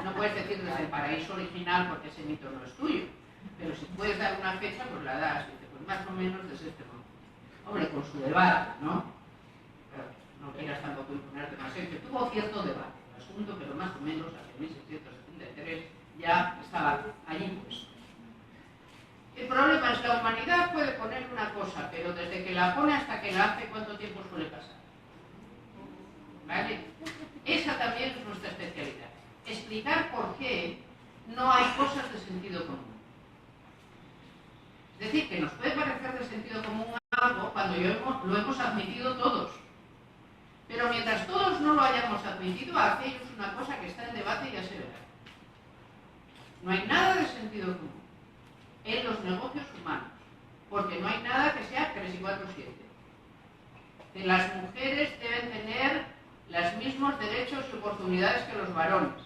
no puedes decir desde el paraíso original porque ese mito no es tuyo. Pero si puedes dar una fecha, pues la das. Pues más o menos desde este momento. Hombre, con su debate, ¿no? Pero no quieras tampoco imponerte más. Que tuvo cierto debate el asunto, pero más o menos hacia 1673 ya estaba allí puesto. El problema es que la humanidad puede poner una cosa, pero desde que la pone hasta que la hace, ¿cuánto tiempo suele pasar? ¿Vale? Esa también es nuestra especialidad. Explicar por qué no hay cosas de sentido común. Es decir, que nos puede parecer de sentido común algo cuando lo hemos admitido todos. Pero mientras todos no lo hayamos admitido, aquello es una cosa que está en debate y ya se verá. No hay nada de sentido común en los negocios humanos, porque no hay nada que sea 3 y 4, 7. Que las mujeres deben tener los mismos derechos y oportunidades que los varones.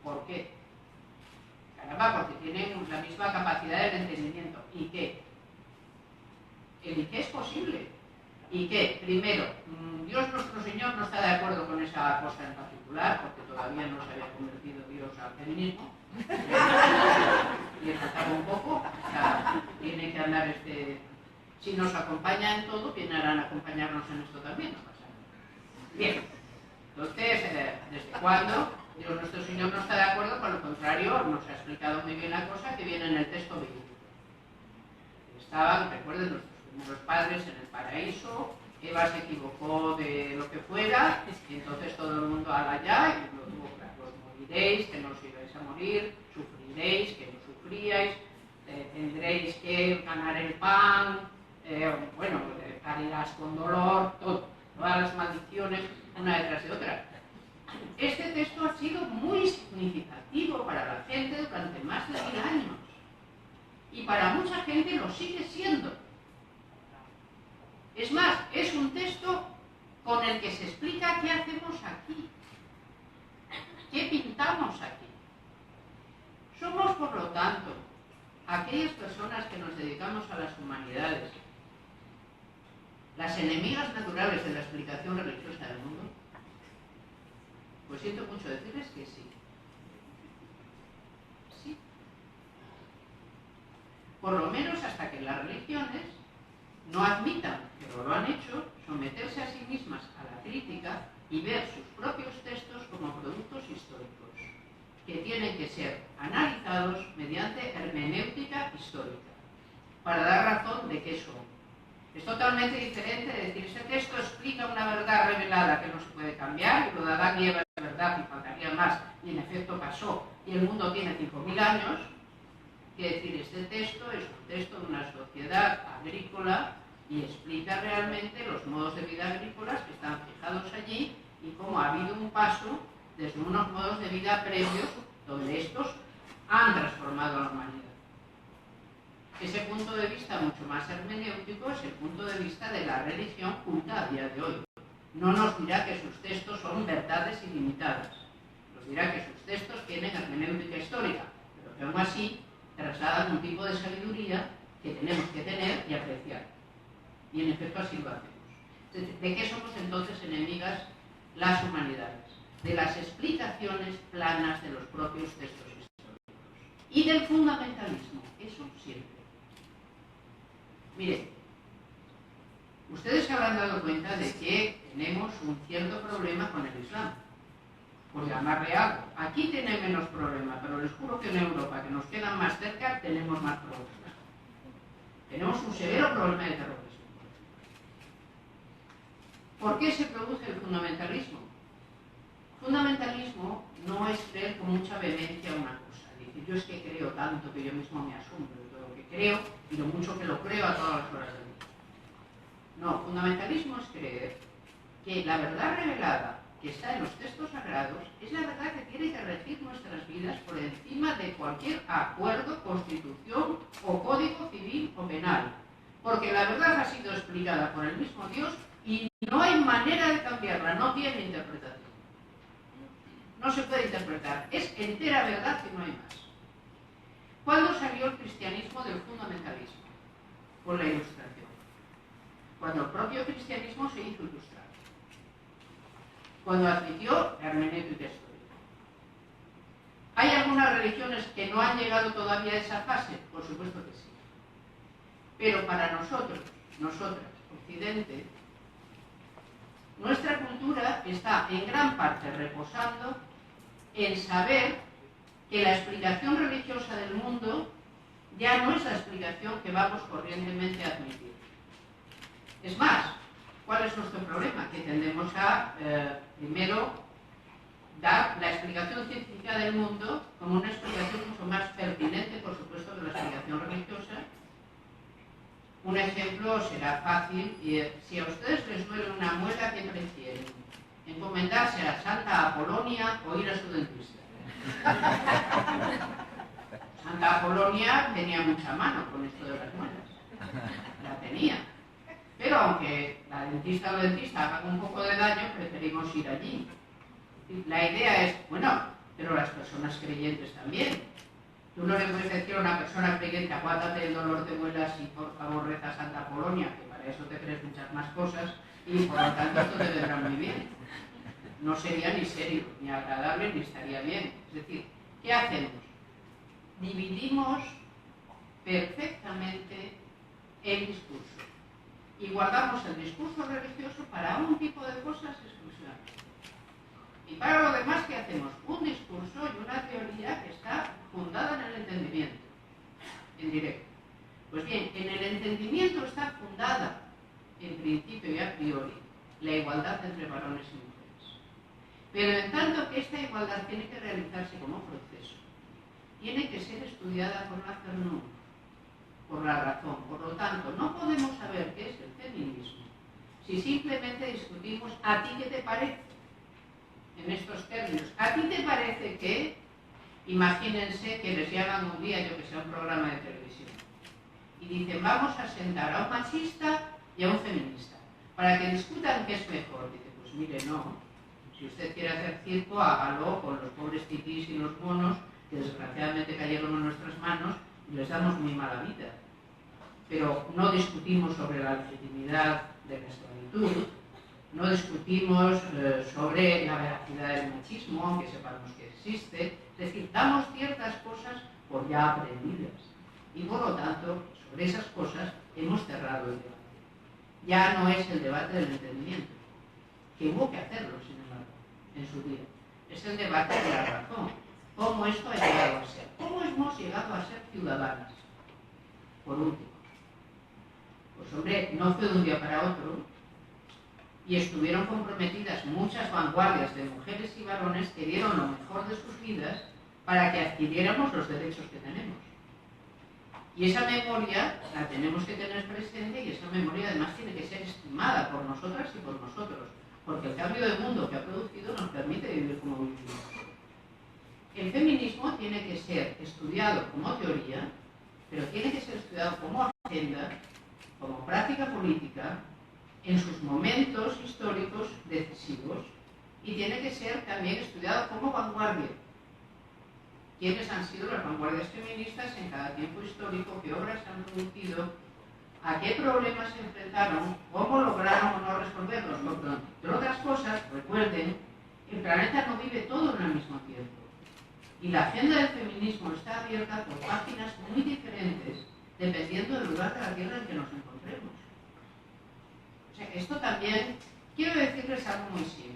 ¿Por qué? Caramba, porque tienen la misma capacidad de entendimiento. ¿Y qué? ¿El y qué es posible? ¿Y qué? Primero, Dios nuestro Señor no está de acuerdo con esa cosa en particular, porque todavía no se había convertido Dios al feminismo. Y faltaba un poco, o sea, tiene que andar si nos acompaña en todo, vienen a acompañarnos en esto también, no pasa nada. Bien, entonces, ¿desde cuándo Dios nuestro Señor no está de acuerdo? Por lo contrario, nos ha explicado muy bien la cosa que viene en el texto bíblico. Estaban, recuerden, nuestros primeros padres en el paraíso, Eva se equivocó de lo que fuera, y entonces todo el mundo al allá, y lo tuvo claro: os moriréis, que no os ibais a morir, sufriréis, que no sufríais, tendréis que ganar el pan, caerás con dolor, todas las maldiciones, una detrás de otra. Este texto ha sido muy significativo para la gente durante más de 1000 años. Y para mucha gente lo sigue siendo. Es más, es un texto con el que se explica qué hacemos aquí, qué pintamos aquí. Somos, por lo tanto, aquellas personas que nos dedicamos a las humanidades, las enemigas naturales de la explicación religiosa del mundo. Pues siento mucho decirles que sí. Sí. Por lo menos hasta que las religiones no admitan, pero lo han hecho, someterse a sí mismas a la crítica y ver sus propios textos como productos históricos, que tienen que ser analizados mediante hermenéutica histórica, para dar razón de qué son. Es totalmente diferente de decir, ese texto explica una verdad revelada que no se puede cambiar, y lo de Adán y Eva es verdad y faltaría más, y en efecto pasó, y el mundo tiene 5000 años, que decir, este texto es un texto de una sociedad agrícola y explica realmente los modos de vida agrícolas que están fijados allí y cómo ha habido un paso desde unos modos de vida previos donde estos han transformado a la humanidad. Ese punto de vista mucho más hermenéutico es el punto de vista de la religión culta a día de hoy. No nos dirá que sus textos son verdades ilimitadas, nos dirá que sus textos tienen hermenéutica histórica, pero que aún así trasladan un tipo de sabiduría que tenemos que tener y apreciar. Y en efecto así lo hacemos. ¿De qué somos entonces enemigas las humanidades? De las explicaciones planas de los propios textos históricos. Y del fundamentalismo, eso siempre. Miren, ustedes se habrán dado cuenta de que tenemos un cierto problema con el Islam. pues llamarle algo. Aquí tienen menos problemas, pero les juro que en Europa, que nos quedan más cerca, tenemos más problemas. Tenemos un severo problema de terrorismo. ¿Por qué se produce el fundamentalismo? Fundamentalismo no es creer con mucha vehemencia una cosa. Decir, yo es que creo tanto que yo mismo me asombro de todo lo que creo y lo mucho que lo creo a todas las horas del día. No, fundamentalismo es creer que la verdad revelada que está en los textos sagrados es la verdad que tiene que regir nuestras vidas por encima de cualquier acuerdo, constitución o código civil o penal. Porque la verdad ha sido explicada por el mismo Dios y no hay manera de cambiarla, no tiene interpretación. No se puede interpretar, es entera verdad que no hay más. ¿Cuándo salió el cristianismo del fundamentalismo? Con la Ilustración. Cuando el propio cristianismo se hizo ilustrar. Cuando admitió la hermenéutica histórica. ¿Hay algunas religiones que no han llegado todavía a esa fase? Por supuesto que sí. Pero para nosotros, nosotras, Occidente, nuestra cultura está en gran parte reposando en saber que la explicación religiosa del mundo ya no es la explicación que vamos corrientemente a admitir. Es más, ¿cuál es nuestro problema? Que tendemos a, primero, dar la explicación científica del mundo como una explicación mucho más pertinente, por supuesto, que la explicación religiosa. Un ejemplo será fácil, y si a ustedes les duele una muela, ¿qué prefieren? ¿Encomendarse a Santa Apolonia o ir a su dentista? Santa Apolonia tenía mucha mano con esto de las muelas. La tenía. Pero aunque la dentista o dentista hagan un poco de daño, preferimos ir allí. La idea es, bueno, pero las personas creyentes también. Tú no le puedes decir a una persona creyente, aguántate el dolor de muelas y por favor reza a Santa Apolonia, que para eso te crees muchas más cosas y por lo tanto esto te vendrá muy bien. No sería ni serio, ni agradable, ni estaría bien. Es decir, ¿qué hacemos? Dividimos perfectamente el discurso y guardamos el discurso religioso para un tipo de cosas exclusivamente. Y para lo demás, ¿qué hacemos? Un discurso y una teoría que está fundada en el entendimiento, en directo. Pues bien, en el entendimiento está fundada, en principio y a priori, la igualdad entre varones y mujeres. Pero en tanto que esta igualdad tiene que realizarse como proceso, tiene que ser estudiada por la cernura, por la razón. Por lo tanto, no podemos saber qué es el feminismo si simplemente discutimos ¿a ti qué te parece? En estos términos. ¿A ti te parece que, imagínense que les llaman un día, yo que sé, a un programa de televisión, y dicen, vamos a sentar a un machista y a un feminista, para que discutan qué es mejor? Dice, pues mire, no. Si usted quiere hacer circo, hágalo con los pobres titís y los monos, que desgraciadamente cayeron en nuestras manos, y les damos muy mala vida. Pero no discutimos sobre la legitimidad de la esclavitud, no discutimos sobre la veracidad del machismo, aunque sepamos que existe. Es decir, damos ciertas cosas por ya aprendidas. Y por lo tanto, sobre esas cosas hemos cerrado el debate. Ya no es el debate del entendimiento, que hubo que hacerlo, sin embargo, en su día. Es el debate de la razón. ¿Cómo esto ha llegado a ser? ¿Cómo hemos llegado a ser ciudadanas? Por último. Pues hombre, no fue de un día para otro, y estuvieron comprometidas muchas vanguardias de mujeres y varones que dieron lo mejor de sus vidas para que adquiriéramos los derechos que tenemos. Y esa memoria la tenemos que tener presente, y esa memoria además tiene que ser estimada por nosotras y por nosotros, porque el cambio de mundo que ha producido nos permite vivir como vivimos. El feminismo tiene que ser estudiado como teoría, pero tiene que ser estudiado como agenda, como práctica política, en sus momentos históricos decisivos, y tiene que ser también estudiado como vanguardia. ¿Quiénes han sido las vanguardias feministas en cada tiempo histórico? ¿Qué obras han producido? ¿A qué problemas se enfrentaron? ¿Cómo lograron o no resolverlos? Porque, entre otras cosas, recuerden, el planeta no vive todo en el mismo tiempo. Y la agenda del feminismo está abierta por páginas muy diferentes, dependiendo del lugar de la Tierra en que nos encontremos. O sea, esto también, quiero decirles algo muy simple.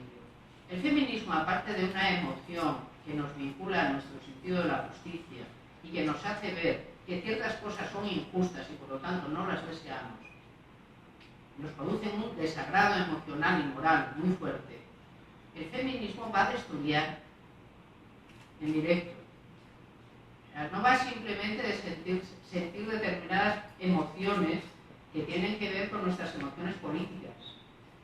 El feminismo, aparte de una emoción que nos vincula a nuestro sentido de la justicia y que nos hace ver que ciertas cosas son injustas y por lo tanto no las deseamos, nos producen un desagrado emocional y moral muy fuerte. El feminismo va de estudiar en directo. O sea, no va simplemente de sentir determinadas emociones que tienen que ver con nuestras emociones políticas.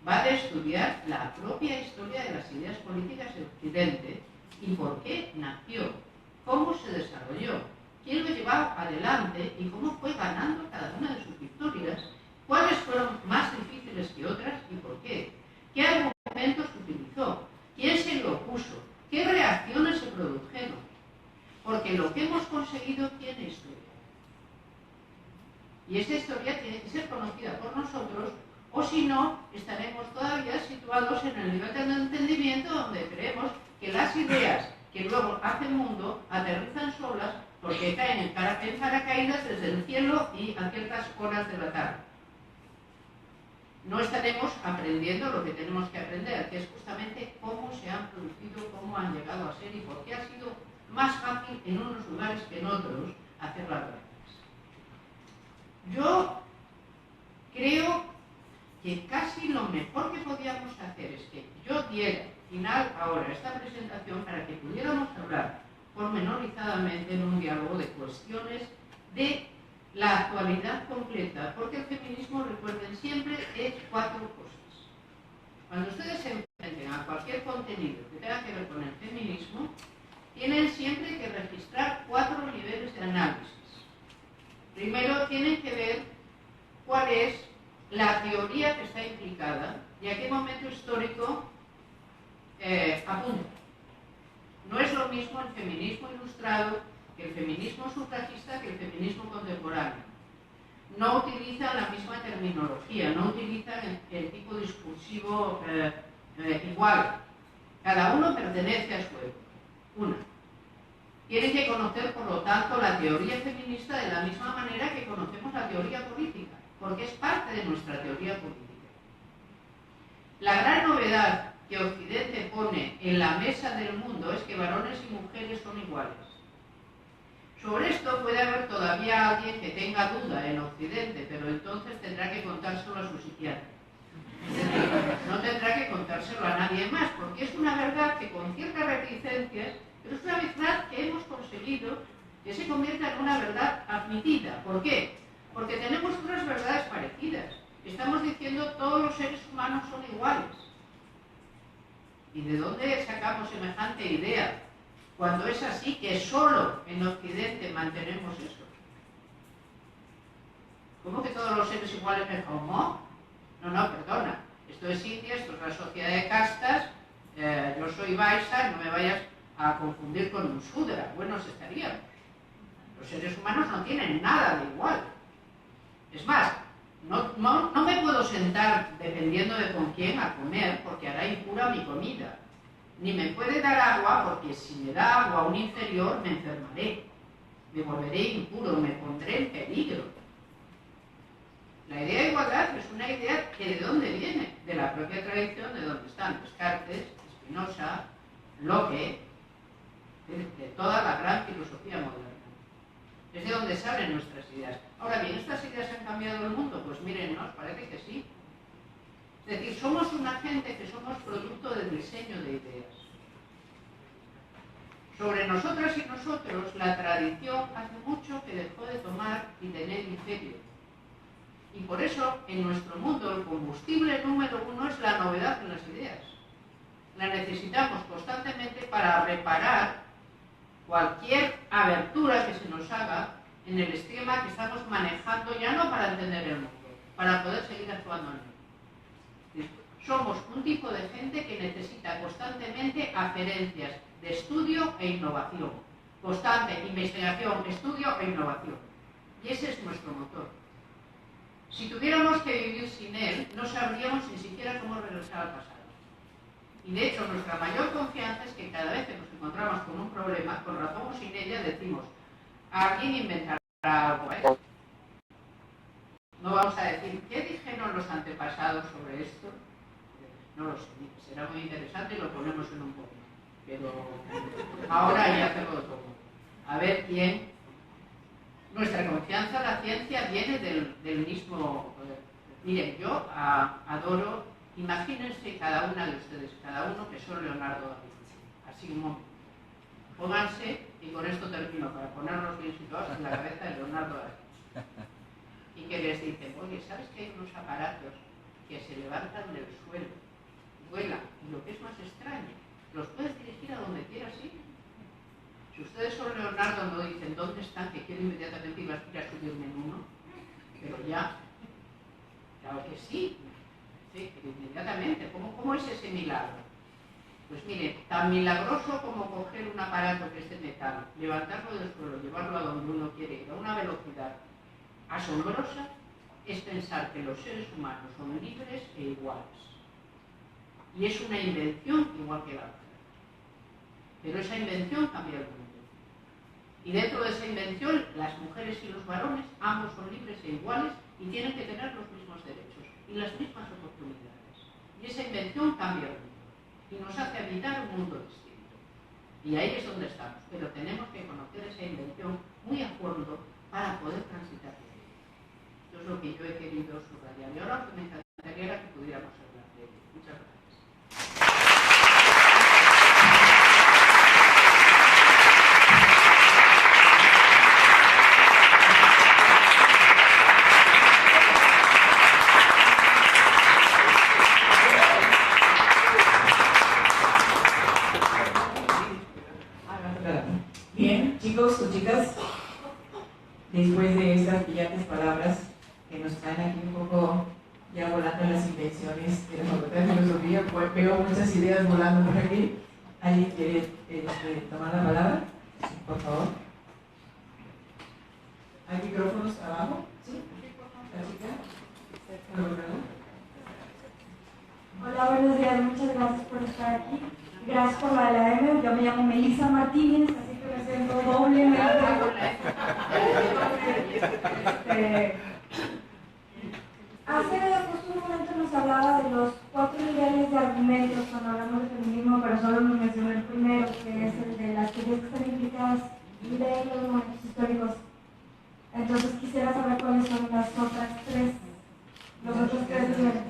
Va de estudiar la propia historia de las ideas políticas de Occidente y por qué nació, cómo se desarrolló, quién lo llevaba adelante y cómo fue ganando cada una de sus victorias, cuáles fueron más difíciles que otras y por qué, qué argumentos utilizó, quién se le opuso, qué reacciones se produjeron, porque lo que hemos conseguido tiene historia. Y esa historia tiene que ser conocida por nosotros, o si no, estaremos todavía situados en el nivel de entendimiento donde creemos que las ideas que luego hacen mundo aterrizan solas porque caen en paracaídas desde el cielo y a ciertas horas de la tarde. No estaremos aprendiendo lo que tenemos que aprender, que es justamente cómo se han producido, cómo han llegado a ser y por qué ha sido más fácil en unos lugares que en otros hacer las cosas. Yo creo que casi lo mejor que podíamos hacer es que yo diera final ahora esta presentación para que pudiéramos hablar pormenorizadamente en un diálogo de cuestiones de la actualidad completa, porque el feminismo, recuerden siempre, es 4 cosas. Cuando ustedes se enfrenten a cualquier contenido que tenga que ver con el feminismo, tienen siempre que registrar 4 niveles de análisis. Primero tienen que ver cuál es la teoría que está implicada y a qué momento histórico apunta. No es lo mismo el feminismo ilustrado que el feminismo sufragista que el feminismo contemporáneo. No utilizan la misma terminología, no utilizan el tipo discursivo igual. Cada uno pertenece a su época. Tienen que conocer, por lo tanto, la teoría feminista de la misma manera que conocemos la teoría política, porque es parte de nuestra teoría política. La gran novedad que Occidente pone en la mesa del mundo es que varones y mujeres son iguales. Sobre esto puede haber todavía alguien que tenga duda en Occidente, pero entonces tendrá que contárselo a su psiquiatra. No tendrá que contárselo a nadie más, porque es una verdad que con ciertas reticencias, pero es una verdad que hemos conseguido que se convierta en una verdad admitida. ¿Por qué? Porque tenemos otras verdades parecidas. Estamos diciendo todos los seres humanos son iguales. ¿Y de dónde sacamos semejante idea? Cuando es así que solo en Occidente mantenemos eso. ¿Cómo que todos los seres iguales? ¿Cómo? No, perdona. Esto es India, esto es la sociedad de castas. Yo soy Vaisa, no me vayas a confundir con un Sudra. Buenos estaríamos. Los seres humanos no tienen nada de igual. Es más, no me puedo sentar, dependiendo de con quién, a comer, porque hará impura mi comida. Ni me puede dar agua, porque si me da agua a un inferior, me enfermaré. Me volveré impuro, me pondré en peligro. La idea de igualdad es una idea que ¿de dónde viene? De la propia tradición, de donde están Descartes, Spinoza, Locke, de toda la gran filosofía moderna. Es de donde salen nuestras ideas. Ahora bien, ¿estas ideas han cambiado el mundo? Pues miren, nos parece que sí. Es decir, somos una gente que somos producto del diseño de ideas. Sobre nosotras y nosotros, la tradición hace mucho que dejó de tomar y tener imperio. Y por eso, en nuestro mundo, el combustible número 1 es la novedad en las ideas. La necesitamos constantemente para reparar cualquier abertura que se nos haga en el esquema que estamos manejando, ya no para entender el mundo, para poder seguir actuando en él. Somos un tipo de gente que necesita constantemente aferencias de estudio e innovación. Constante investigación, estudio e innovación. Y ese es nuestro motor. Si tuviéramos que vivir sin él, no sabríamos ni siquiera cómo regresar al pasado. Y de hecho, nuestra mayor confianza es que cada vez que nos encontramos con un problema, con razón o sin ella, decimos, alguien inventará algo. No vamos a decir, ¿qué dijeron los antepasados sobre esto? No lo sé, será muy interesante y lo ponemos en un poco. Pero ahora ya te lo tomo. A ver quién. Nuestra confianza en la ciencia viene del mismo. Miren, yo adoro. Imagínense cada una de ustedes, cada uno que son Leonardo da Vinci. Así un momento. Pónganse, y con esto termino, para ponernos bien situados en la cabeza de Leonardo da Vinci. Y que les dicen, oye, ¿sabes que hay unos aparatos que se levantan del suelo, vuelan, y lo que es más extraño, los puedes dirigir a donde quieras ir? Si ustedes son Leonardo, no dicen dónde están, que quiero inmediatamente ir a subirme en uno, pero ya, claro que sí, pero inmediatamente. ¿Cómo es ese milagro? Pues mire, tan milagroso como coger un aparato que es de metal, levantarlo del suelo, llevarlo a donde uno quiere ir, a una velocidad asombrosa, es pensar que los seres humanos son libres e iguales. Y es una invención igual que la otra. Pero esa invención cambia el mundo. Y dentro de esa invención, las mujeres y los varones, ambos son libres e iguales y tienen que tener los mismos derechos y las mismas oportunidades. Y esa invención cambia el mundo y nos hace habitar un mundo distinto. Y ahí es donde estamos. Pero tenemos que conocer esa invención muy a fondo para poder transitar por ella. Esto es lo que yo he querido subrayar. Y ahora lo que me encantaría era que pudiéramos hablar de ello. Muchas gracias. Bien, chicos o chicas, después de estas brillantes palabras que nos traen aquí un poco ya volando en las invenciones de la Facultad de Filosofía, pues veo muchas ideas volando por aquí. ¿Alguien quiere tomar la palabra? Sí, por favor. ¿Hay micrófonos abajo? ¿Sí? ¿La chica? Hola, buenos días, muchas gracias por estar aquí. Gracias por la de la M. Yo me llamo Melissa Martínez, así que me siento doblemente. Hace justo un momento nos hablaba de los 4 niveles de argumentos cuando hablamos de feminismo, pero solo nos mencionó el primero, que es el de las teorías que están implicadas y de los momentos históricos. Entonces quisiera saber cuáles son las otras los otros 3 niveles.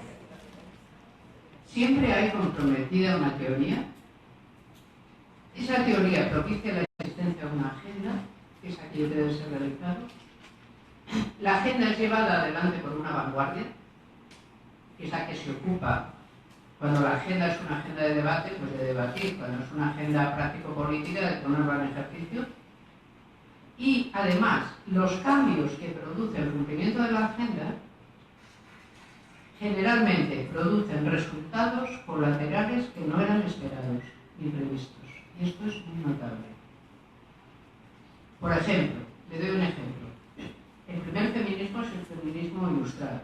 Siempre hay comprometida una teoría. Esa teoría propicia la existencia de una agenda, que es aquello que debe ser realizado. La agenda es llevada adelante por una vanguardia, que es la que se ocupa. Cuando la agenda es una agenda de debate, pues de debatir. Cuando es una agenda práctico-política, de ponerla en ejercicio. Y además, los cambios que produce el cumplimiento de la agenda generalmente producen resultados colaterales que no eran esperados ni previstos. Y esto es muy notable. Por ejemplo, le doy un ejemplo. El primer feminismo es el feminismo ilustrado.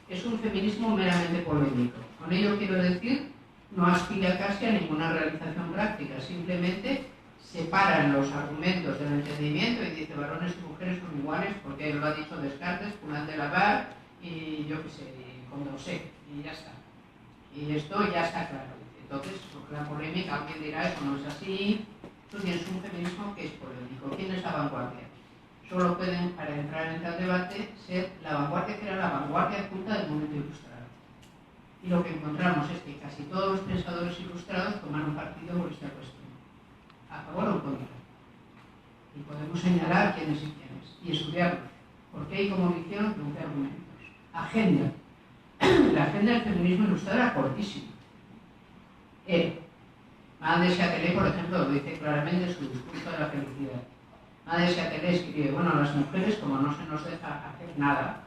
Es un feminismo meramente polémico. Con ello quiero decir, no aspira casi a ninguna realización práctica, simplemente separan los argumentos del entendimiento y dice varones y mujeres son iguales porque lo ha dicho Descartes, Poulain de Labarre y yo qué sé, Condorcet, y ya está. Y esto ya está claro. Entonces, porque la polémica, alguien dirá, eso no es así. Tú tienes un feminismo que es polémico. ¿Quién es la vanguardia? Solo pueden, para entrar en tal debate, ser la vanguardia que era la vanguardia culta del momento ilustrado. Y lo que encontramos es que casi todos los pensadores ilustrados tomaron partido por esta cuestión. A favor o en contra. Y podemos señalar quiénes y quiénes. Y estudiarlos. Porque hay, como hicieron, 15 argumentos. Agenda. La agenda del feminismo ilustrado era cortísima. Madame de Châtelet, por ejemplo, lo dice claramente en su discurso de la felicidad. Madame de Châtelet escribe, bueno, las mujeres, como no se nos deja hacer nada,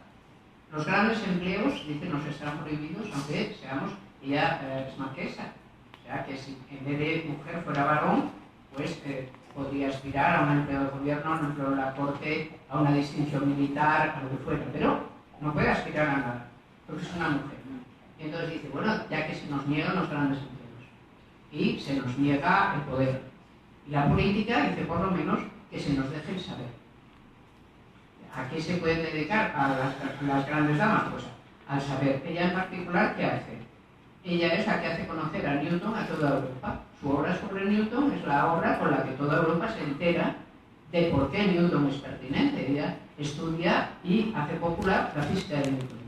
los grandes empleos, dice, nos estarán prohibidos, aunque seamos, ella es marquesa. O sea, que si en vez de mujer fuera varón, pues podría aspirar a un empleo de gobierno, a un empleo de la corte, a una distinción militar, a lo que fuera, pero no puede aspirar a nada, porque es una mujer. Y entonces dice, bueno, ya que se nos niegan los grandes empleos y se nos niega el poder. Y la política dice, por lo menos, que se nos deje el saber. ¿A qué se pueden dedicar a las grandes damas? Pues al saber. Ella en particular, ¿qué hace? Ella es la que hace conocer a Newton a toda Europa. Su obra sobre Newton es la obra con la que toda Europa se entera de por qué Newton es pertinente. Ella estudia y hace popular la física de Newton.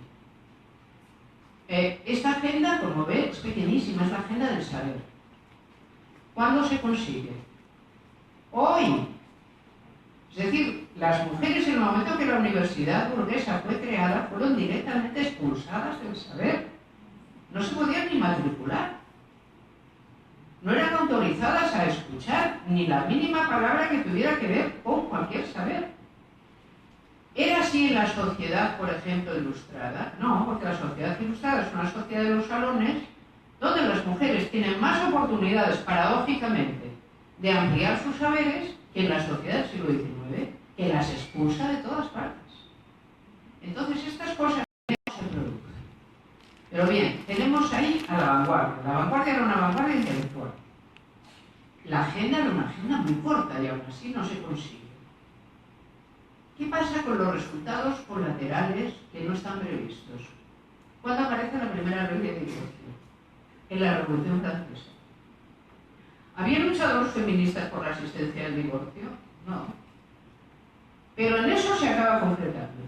Esta agenda, como ve, es pequeñísima, es la agenda del saber. ¿Cuándo se consigue? Hoy. Es decir, las mujeres en el momento que la universidad burguesa fue creada fueron directamente expulsadas del saber. No se podían ni matricular. No eran autorizadas a escuchar ni la mínima palabra que tuviera que ver con cualquier saber. ¿Era así en la sociedad, por ejemplo, ilustrada? No, porque la sociedad ilustrada es una sociedad de los salones donde las mujeres tienen más oportunidades, paradójicamente, de ampliar sus saberes que en la sociedad del siglo XIX, que las expulsa de todas partes. Entonces, estas cosas no se producen. Pero bien, tenemos ahí a la vanguardia. La vanguardia era una vanguardia intelectual. La agenda era una agenda muy corta y aún así no se consigue. ¿Qué pasa con los resultados colaterales que no están previstos? ¿Cuándo aparece la primera ley de divorcio? En la Revolución Francesa. ¿Había luchadores feministas por la asistencia del divorcio? No. Pero en eso se acaba concretando.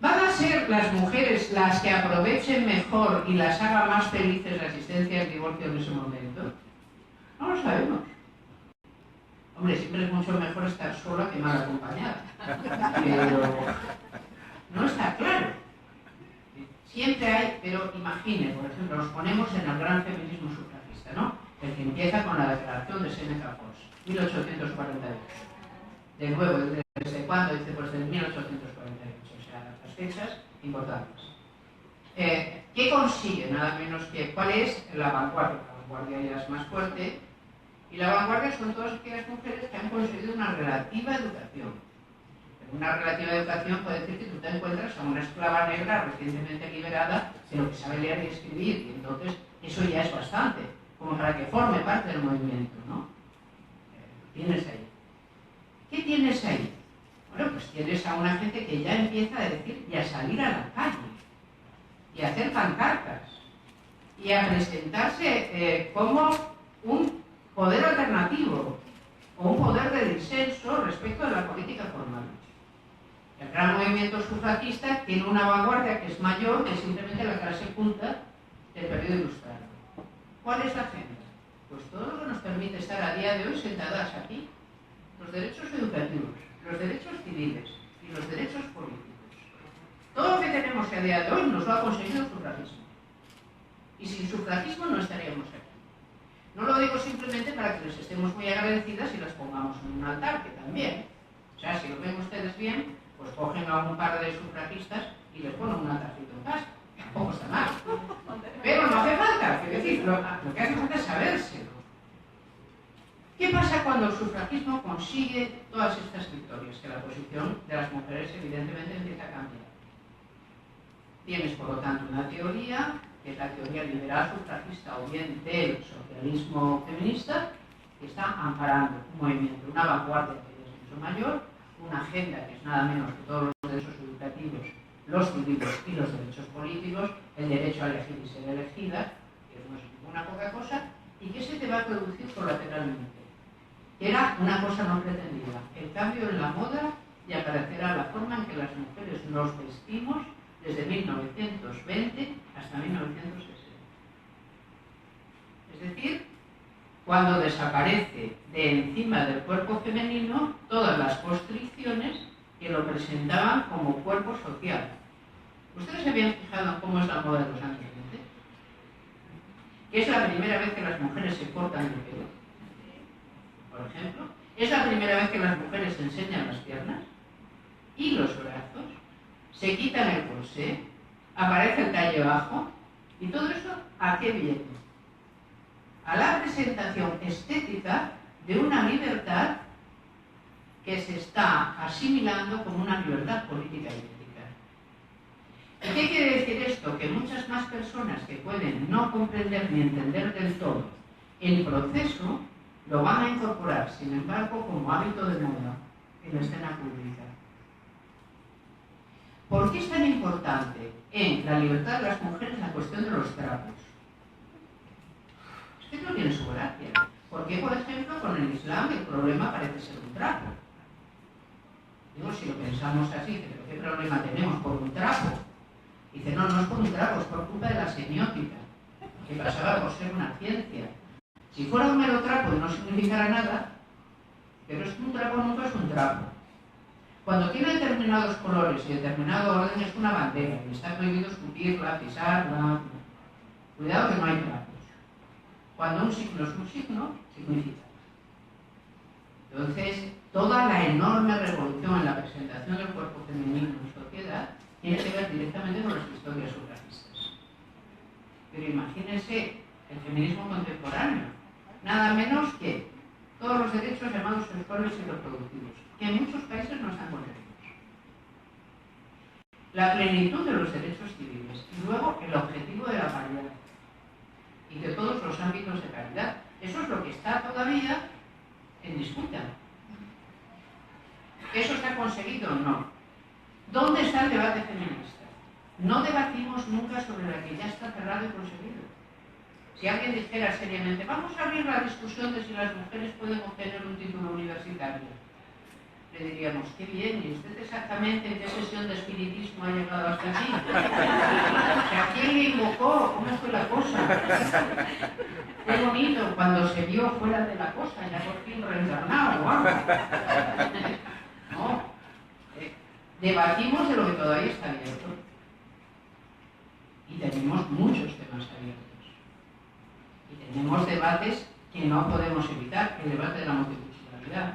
¿Van a ser las mujeres las que aprovechen mejor y las haga más felices la asistencia del divorcio en ese momento? No lo sabemos. Hombre, siempre es mucho mejor estar sola que mal acompañada. Pero no está claro. Siempre hay, pero imagine, por ejemplo, nos ponemos en el gran feminismo sufragista, ¿no? El que empieza con la declaración de Seneca Falls, 1848. De nuevo, ¿desde cuándo? Dice, pues desde 1848, o sea, las fechas importantes. ¿Qué consigue? Nada menos que, ¿cuál es la vanguardia? La vanguardia ya es más fuerte, y la vanguardia son todas aquellas mujeres que han conseguido una relativa educación. Una relativa educación puede decir que tú te encuentras a una esclava negra recientemente liberada, pero que sabe leer y escribir, y entonces eso ya es bastante, como para que forme parte del movimiento, ¿no? Tienes ahí. ¿Qué tienes ahí? Bueno, pues tienes a una gente que ya empieza a decir y a salir a la calle, y a hacer pancartas, y a presentarse como un poder alternativo, o un poder de disenso respecto de la política formal. El gran movimiento sufragista tiene una vanguardia que es mayor que simplemente la clase culta del periodo ilustrado. ¿Cuál es la agenda? Pues todo lo que nos permite estar a día de hoy sentadas aquí. Los derechos educativos, los derechos civiles y los derechos políticos. Todo lo que tenemos a día de hoy nos lo ha conseguido el sufragismo. Y sin sufragismo no estaríamos aquí. No lo digo simplemente para que les estemos muy agradecidas y las pongamos en un altar, que también. O sea, si lo ven ustedes bien, pues cogen a un par de sufragistas y les ponen un altarcito en casa. Tampoco está mal. Pero no hace falta. Es decir, lo que hace falta es sabérselo. ¿Qué pasa cuando el sufragismo consigue todas estas victorias? Que la posición de las mujeres evidentemente empieza a cambiar. Tienes, por lo tanto, una teoría, que es la teoría liberal sufragista o bien del socialismo feminista, que está amparando un movimiento, una vanguardia que es mucho mayor, una agenda que es nada menos que todos los derechos educativos, los civiles y los derechos políticos, el derecho a elegir y ser elegida, que no es ninguna poca cosa, y que se te va a producir colateralmente. Era una cosa no pretendida, el cambio en la moda y aparecerá la forma en que las mujeres nos vestimos desde 1920 hasta 1960. Es decir, cuando desaparece de encima del cuerpo femenino todas las constricciones que lo presentaban como cuerpo social. ¿Ustedes se habían fijado en cómo es la moda de los años 20? Que es la primera vez que las mujeres se cortan el pelo, por ejemplo. Es la primera vez que las mujeres enseñan las piernas y los brazos, se quitan el corsé, aparece el talle bajo, y todo eso, ¿a qué viene? A la presentación estética de una libertad que se está asimilando como una libertad política y ética. ¿Y qué quiere decir esto? Que muchas más personas que pueden no comprender ni entender del todo el proceso lo van a incorporar, sin embargo, como hábito de moda en la escena pública. ¿Por qué es tan importante en la libertad de las mujeres la cuestión de los trapos? Es que no tiene su gracia. ¿Por qué, por ejemplo, con el Islam el problema parece ser un trapo? Digo, si lo pensamos así, ¿pero qué problema tenemos por un trapo? Dice, no, no es por un trapo, es por culpa de la semiótica, que pasaba por ser una ciencia. Si fuera un mero trapo y no significara nada, pero es que un trapo nunca es un trapo. Cuando tiene determinados colores y determinado orden es una bandera, y está prohibido escupirla, pisarla. Cuidado que no hay trapos. Cuando un signo es un signo, significa. Entonces, toda la enorme revolución en la presentación del cuerpo femenino en sociedad tiene que ver directamente con las historias surrealistas. Pero imagínense el feminismo contemporáneo, nada menos que todos los derechos llamados sexuales y reproductivos, que en muchos países no están conseguidos. La plenitud de los derechos civiles y luego el objetivo de la paridad y de todos los ámbitos de calidad. Eso es lo que está todavía en disputa. ¿Eso está conseguido o no? ¿Dónde está el debate feminista? No debatimos nunca sobre la que ya está cerrado y conseguido. Si alguien dijera seriamente, vamos a abrir la discusión de si las mujeres pueden obtener un título universitario, le diríamos, qué bien, ¿y usted exactamente en qué sesión de espiritismo ha llegado hasta aquí? ¿A quién le invocó? ¿Cómo fue la cosa? Qué bonito, cuando se vio fuera de la cosa, ya por fin reencarnado, ¿no? No. Debatimos de lo que todavía está abierto. Y tenemos muchos temas abiertos. Y tenemos debates que no podemos evitar, el debate de la multiculturalidad.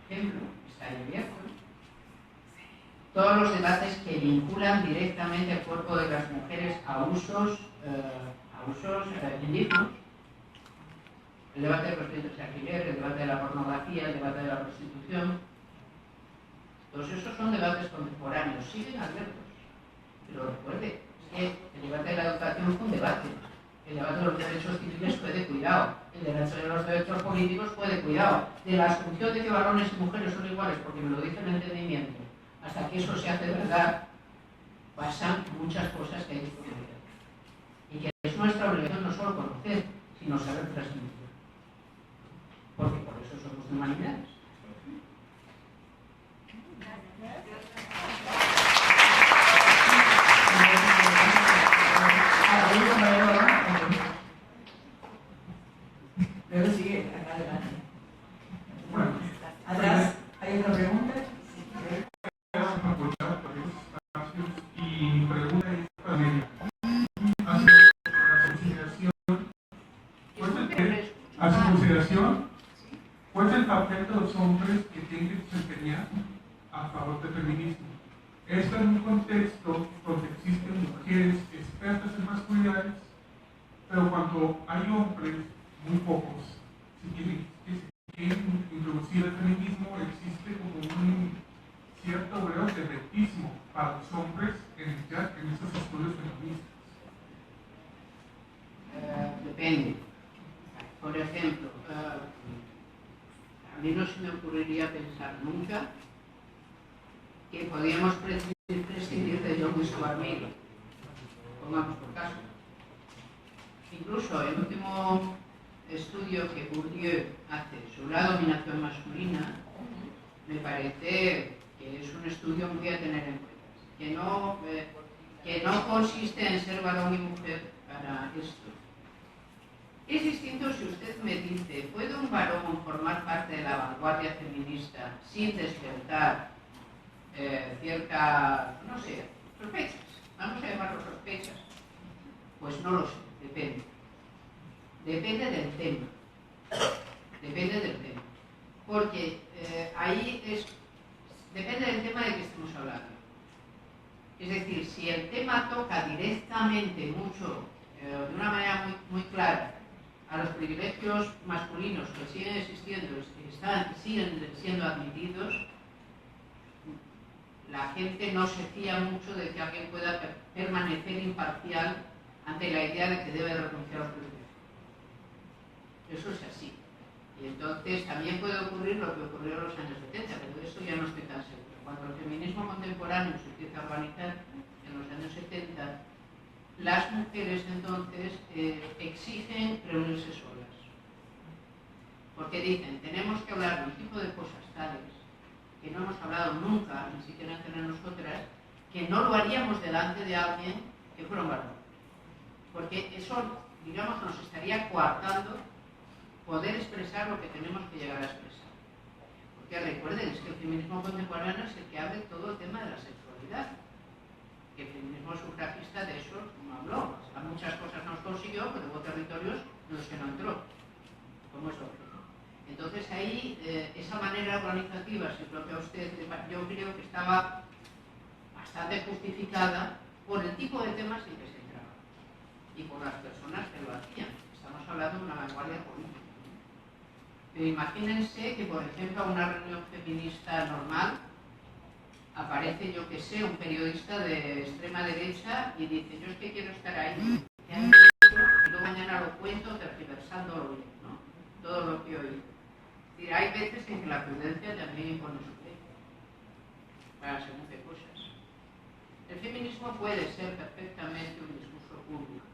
Por ejemplo, está ahí abierto. Todos los debates que vinculan directamente el cuerpo de las mujeres a usos indignos. El debate de los bienes de alquiler, el debate de la pornografía, el debate de la prostitución. Todos esos son debates contemporáneos, siguen abiertos. Pero recuerde, es que el debate de la educación fue un debate. El debate de los derechos civiles fue de cuidado. El debate de los derechos políticos fue de cuidado. De la asunción de que varones y mujeres son iguales, porque me lo dice el entendimiento, hasta que eso se hace verdad, pasan muchas cosas que hay que conocer. Y que es nuestra obligación no solo conocer, sino saber transmitir. Porque por eso somos de humanidades. Luego sigue acá adelante. Atrás, ¿hay otra pregunta? Y mi pregunta es también a su consideración, ¿cuál es el papel de los hombres que tienen que desempeñar a favor del feminismo? Esto en un contexto donde existen mujeres expertas en masculinidades, pero cuando hay hombres, muy pocos, que quieren introducir el feminismo, existe como un cierto grado de retismo para los hombres en estos estudios feministas. Depende. Por ejemplo, a mí no se me ocurriría pensar nunca que podíamos prescindir de John Stuart Mill, pongamos por caso. Incluso el último estudio que Bourdieu hace sobre la dominación masculina me parece que es un estudio muy a tener en cuenta, que no consiste en ser varón y mujer para esto. Es distinto si usted me dice, ¿puede un varón formar parte de la vanguardia feminista sin despertar ciertas, no sé, sospechas? Vamos a llamarlo sospechas. Pues no lo sé, depende. Depende del tema. Depende del tema. Porque depende del tema de que estemos hablando. Es decir, si el tema toca directamente mucho, de una manera muy clara, a los privilegios masculinos que siguen existiendo, que siguen siendo admitidos, la gente no se fía mucho de que alguien pueda permanecer imparcial ante la idea de que debe renunciar a los privilegios. Eso es así. Y entonces también puede ocurrir lo que ocurrió en los años 70, pero de eso ya no estoy tan seguro. cuando el feminismo contemporáneo se empieza a organizar en los años 70, las mujeres entonces exigen reunirse solas. Porque dicen, tenemos que hablar de un tipo de cosas tales que no hemos hablado nunca, ni siquiera entre nosotras, que no lo haríamos delante de alguien que fuera un varón. Porque eso, digamos, nos estaría coartando poder expresar lo que tenemos que llegar a expresar. Porque recuerden, es que el feminismo contemporáneo es el que abre todo el tema de la sexualidad. Que el feminismo sufragista de eso no habló. A muchas cosas nos consiguió, pero hubo territorios en los que no entró, como es obvio. Entonces ahí, esa manera organizativa, si propia usted, yo creo que estaba bastante justificada por el tipo de temas en que se entraba y por las personas que lo hacían. Estamos hablando de una vanguardia política. Pero imagínense que, por ejemplo, a una reunión feminista normal aparece, yo que sé, un periodista de extrema derecha y dice, yo es que quiero estar ahí, que han dicho, y luego mañana lo cuento tergiversándolo bien, ¿no? Todo lo que oí. Es decir, hay veces en que la prudencia también impone su ley para según qué cosas. El feminismo puede ser perfectamente un discurso público,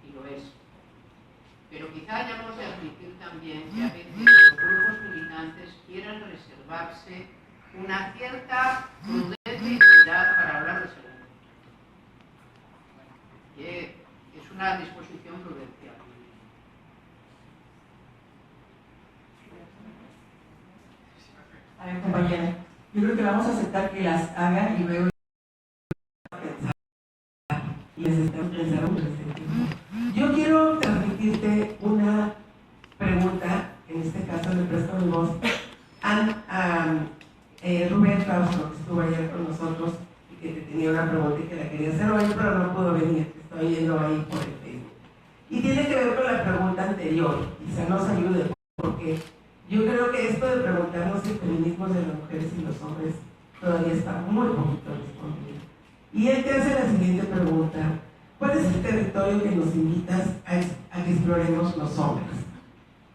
y lo es. Pero quizá hayamos de admitir también que a veces los grupos militantes quieran reservarse una cierta prudencia y dignidad para hablar de segundo. Que es una disposición prudencial. A ver, compañera, yo creo que vamos a aceptar que las hagan y luego y les pensaremos este tiempo. Yo quiero transmitirte una pregunta, en este caso le presto mi voz a Rubén Claustro, que estuvo ayer con nosotros y que te tenía una pregunta y que la quería hacer hoy, pero no pudo venir, estoy yendo ahí por el Facebook. Y tiene que ver con la pregunta anterior, quizá nos ayude, porque yo creo que esto de preguntarnos si el feminismo de las mujeres y los hombres todavía está muy poquito respondido. Y él te hace la siguiente pregunta: ¿cuál es el territorio que nos invitas a que exploremos los hombres?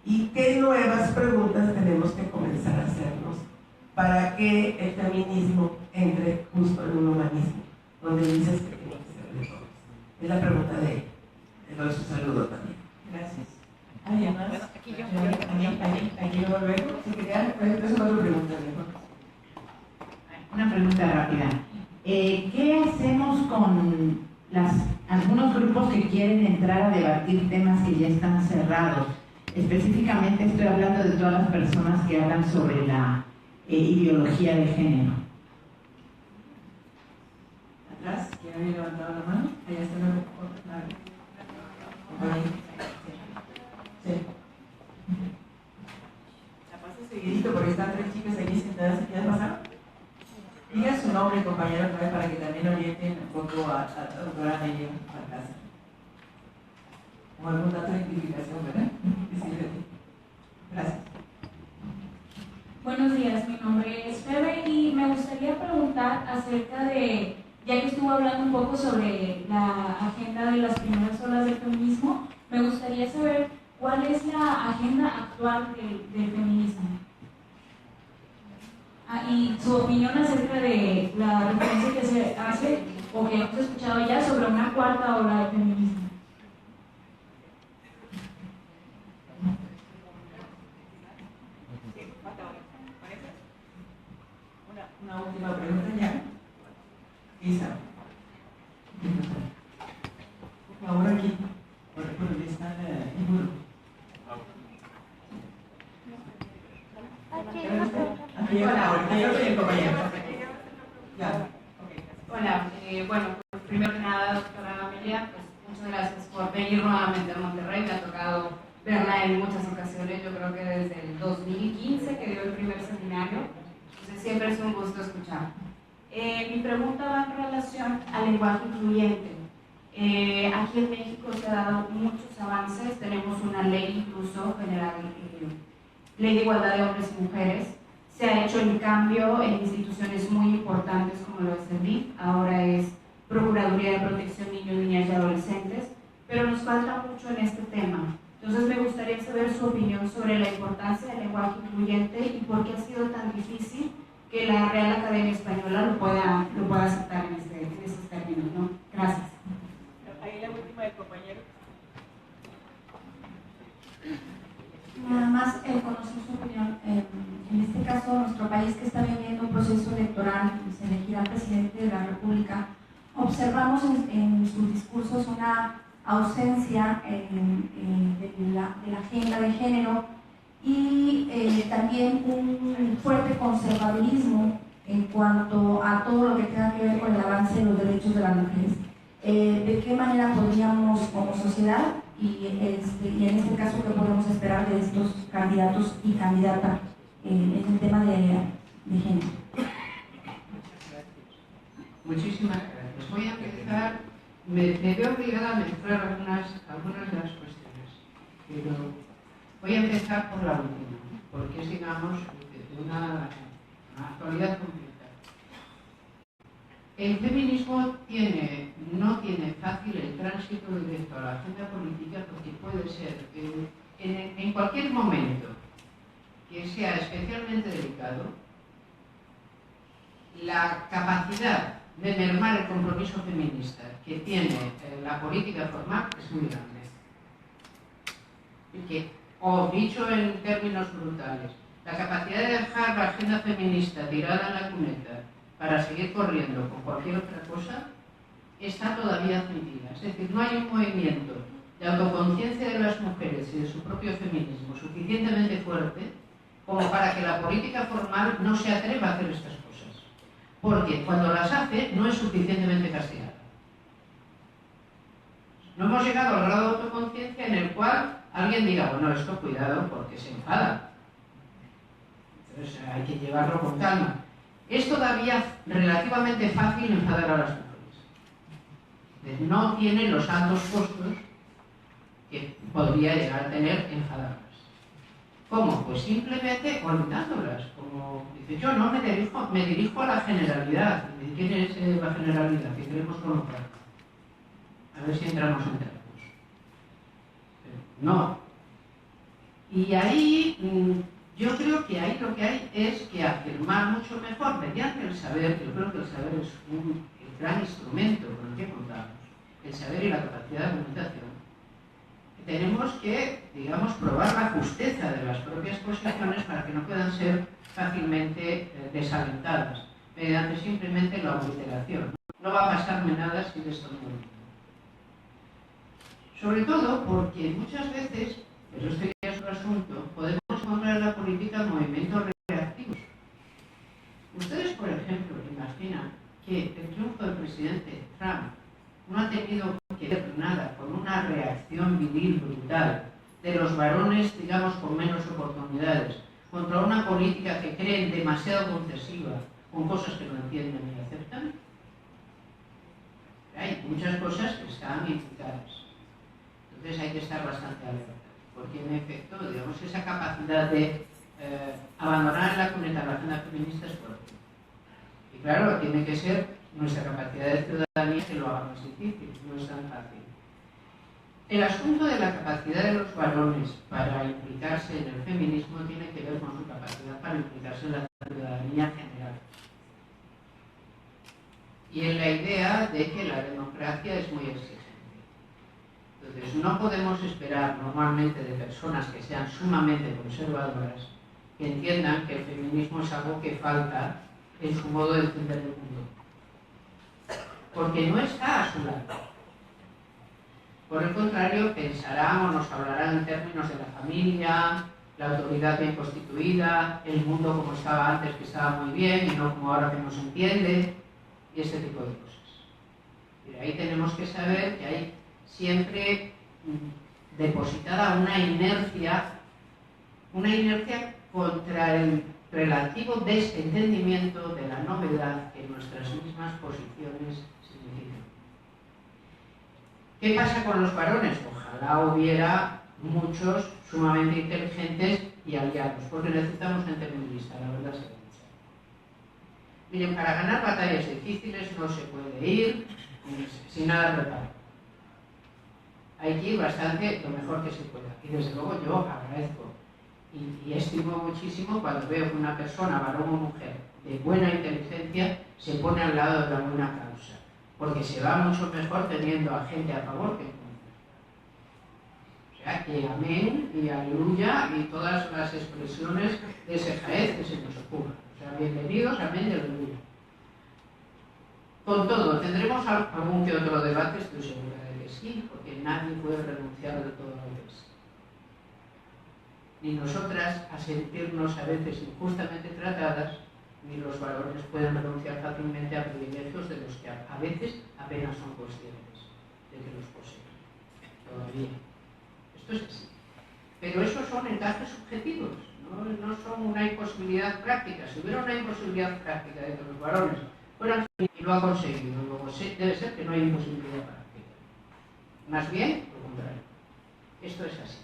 ¿Y qué nuevas preguntas tenemos que comenzar a hacernos para que el feminismo entre justo en un humanismo, donde dices que tiene que ser de todos? Es la pregunta de él. Le doy su saludo también. Gracias. ¿Alguien más? Bueno, aquí yo. Aquí yo luego. Si querían, pues otra pregunta. Una pregunta rápida. ¿Qué hacemos con algunos grupos que quieren entrar a debatir temas que ya están cerrados? Específicamente estoy hablando de todas las personas que hablan sobre la ideología de género. Atrás, ¿quién había levantado la mano? Allá está la ahí. Sí. La paso seguidito porque están tres chicas aquí sentadas. ¿Se quieren pasar? Diga su nombre, compañero, para que también orienten un poco a la doctora Nelly a la casa. O algún dato de identificación, ¿verdad? Gracias. Buenos días, mi nombre es Febe y me gustaría preguntar acerca de, ya que estuvo hablando un poco sobre la agenda de las primeras olas del feminismo, me gustaría saber cuál es la agenda actual del feminismo. Y su opinión acerca de la referencia que se hace o que hemos escuchado ya sobre una cuarta ola del feminismo. Una última pregunta ya. Isa. Por favor, aquí. Por donde está el muro. Hola, bueno, pues primero que nada, doctora Amelia, pues muchas gracias por venir nuevamente a Monterrey. Me ha tocado verla en muchas ocasiones, yo creo que desde el 2015 que dio el primer seminario, entonces siempre es un gusto escuchar. Mi pregunta va en relación al lenguaje incluyente. Aquí en México se han dado muchos avances, tenemos una ley incluso general, ley de igualdad de hombres y mujeres. Se ha hecho el cambio en instituciones muy importantes como lo es el DIF, ahora es Procuraduría de Protección de Niños, Niñas y Adolescentes, pero nos falta mucho en este tema. Entonces me gustaría saber su opinión sobre la importancia del lenguaje incluyente y por qué ha sido tan difícil que la Real Academia Española lo pueda aceptar en estos términos, ¿no? Gracias. Ahí la última del compañero. Nada más conocer su opinión. En este caso, nuestro país, que está viviendo un proceso electoral y se elegirá presidente de la República, observamos en sus discursos una ausencia de la agenda de género y también un fuerte conservadurismo en cuanto a todo lo que tenga que ver con el avance de los derechos de las mujeres. ¿De qué manera podríamos, como sociedad, y en este caso, qué podemos esperar de estos candidatos y candidatas en el tema de género? Muchísimas gracias. Voy a empezar, me veo obligada a mezclar algunas de las cuestiones, pero voy a empezar por la última, porque es, digamos, una actualidad concreta. El feminismo no tiene fácil el tránsito directo a la agenda política, porque puede ser en cualquier momento que sea especialmente delicado, la capacidad de mermar el compromiso feminista que tiene la política formal es muy grande. O dicho en términos brutales, la capacidad de dejar la agenda feminista tirada en la cuneta para seguir corriendo con cualquier otra cosa está todavía admitida. Es decir, no hay un movimiento de autoconciencia de las mujeres y de su propio feminismo suficientemente fuerte como para que la política formal no se atreva a hacer estas cosas. Porque cuando las hace no es suficientemente castigada. No hemos llegado al grado de autoconciencia en el cual alguien diga, bueno, esto cuidado porque se enfada. Entonces hay que llevarlo con calma. Es todavía relativamente fácil enfadar a las mujeres. No tiene los altos costos que podría llegar a tener enfadarlas. ¿Cómo? Pues simplemente olvidándolas. Como dice, yo no me dirijo a la generalidad. ¿Quién es la generalidad que queremos colocar? A ver si entramos en términos. No. Y ahí yo creo que ahí lo que hay es que afirmar mucho mejor mediante el saber. Yo creo que el saber es el gran instrumento con el que contamos. El saber y la capacidad de argumentación. Tenemos que, digamos, probar la justeza de las propias posiciones para que no puedan ser fácilmente desalentadas mediante simplemente la obliteración. No va a pasarme nada si de esto no lo entiendo. Sobre todo porque muchas veces, pero esto ya es otro asunto, podemos encontrar en la política movimientos reactivos. Ustedes, por ejemplo, imaginan que el triunfo del presidente Trump no ha tenido que ver nada con una reacción viril brutal de los varones, digamos, con menos oportunidades, contra una política que creen demasiado concesiva, con cosas que no entienden ni aceptan. Hay muchas cosas que están implicadas. Entonces hay que estar bastante alerta, porque en efecto, digamos, esa capacidad de abandonar la cuneta la agenda feminista es fuerte. Y claro, tiene que ser nuestra capacidad de ciudadanía que lo haga más difícil, no es tan fácil. El asunto de la capacidad de los varones para implicarse en el feminismo tiene que ver con su capacidad para implicarse en la ciudadanía general. Y en la idea de que la democracia es muy exigente. Entonces, no podemos esperar normalmente de personas que sean sumamente conservadoras que entiendan que el feminismo es algo que falta en su modo de entender el mundo. Porque no está a su lado. Por el contrario, pensarán o nos hablarán en términos de la familia, la autoridad bien constituida, el mundo como estaba antes, que estaba muy bien, y no como ahora que no se entiende, y ese tipo de cosas. Y ahí tenemos que saber que hay siempre depositada una inercia contra el relativo desentendimiento de la novedad que nuestras mismas posiciones significan. ¿Qué pasa con los varones? Ojalá hubiera muchos sumamente inteligentes y aliados, porque necesitamos gente feminista, la verdad es que mucha. Miren, para ganar batallas difíciles no se puede ir sin nada de reparo. Hay que ir bastante lo mejor que se pueda. Y desde luego yo agradezco y estimo muchísimo cuando veo que una persona, varón o mujer, de buena inteligencia se pone al lado de la buena causa, porque se va mucho mejor teniendo a gente a favor que en contra. O sea, que amén y aleluya y todas las expresiones de ese jaez que se nos ocurran. O sea, bienvenidos, amén y aleluya. Con todo, tendremos algún que otro debate, estoy segura de que sí, porque nadie puede renunciar de todo lo que es. Ni nosotras a sentirnos a veces injustamente tratadas, ni los varones pueden renunciar fácilmente a privilegios de los que a veces apenas son conscientes de que los poseen. Todavía. Esto es así. Pero esos son encajes subjetivos, no son una imposibilidad práctica. Si hubiera una imposibilidad práctica de que los varones fueran y lo ha conseguido, luego debe ser que no hay imposibilidad práctica. Más bien, lo contrario. Esto es así.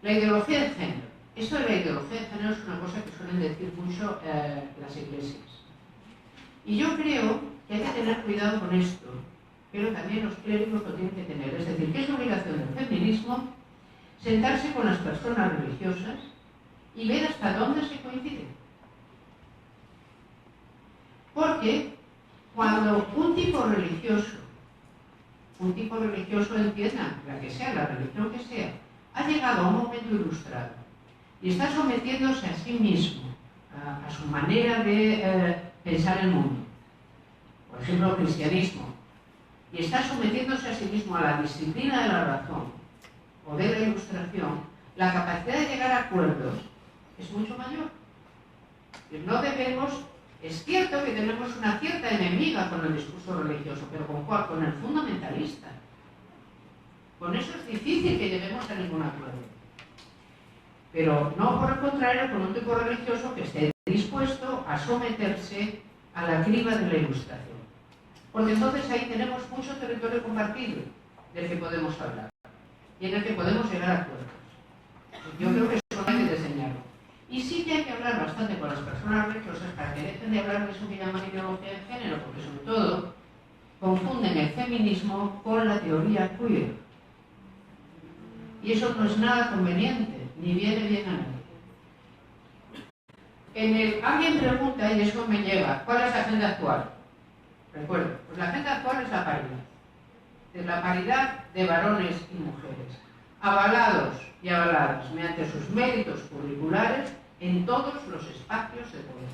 La ideología de género. Esto de la ideología de género es una cosa que suelen decir mucho las iglesias. Y yo creo que hay que tener cuidado con esto, pero también los clérigos lo tienen que tener. Es decir, que es obligación del feminismo sentarse con las personas religiosas y ver hasta dónde se coinciden. Porque cuando un tipo religioso entienda, la que sea, la religión que sea, ha llegado a un momento ilustrado y está sometiéndose a sí mismo, a su manera de pensar el mundo, por ejemplo el cristianismo, y está sometiéndose a sí mismo a la disciplina de la razón o de la ilustración, la capacidad de llegar a acuerdos es mucho mayor. No debemos, es cierto que tenemos una cierta enemiga con el discurso religioso, pero ¿con cuál? Con el fundamentalista. Con eso es difícil que lleguemos a ningún acuerdo. Pero no por el contrario con un tipo religioso que esté dispuesto a someterse a la criba de la ilustración. Porque entonces ahí tenemos mucho territorio compartido del que podemos hablar y en el que podemos llegar a acuerdos. Yo creo que eso hay que diseñarlo. Y sí que hay que hablar bastante con las personas religiosas para que dejen de hablar de eso que llaman ideología de género, porque sobre todo confunden el feminismo con la teoría queer. Y eso no es nada conveniente, ni viene bien a nadie. Alguien pregunta, y eso me lleva, ¿cuál es la agenda actual? Recuerdo, pues la agenda actual es la paridad. Es la paridad de varones y mujeres, avalados y avaladas mediante sus méritos curriculares en todos los espacios de poder.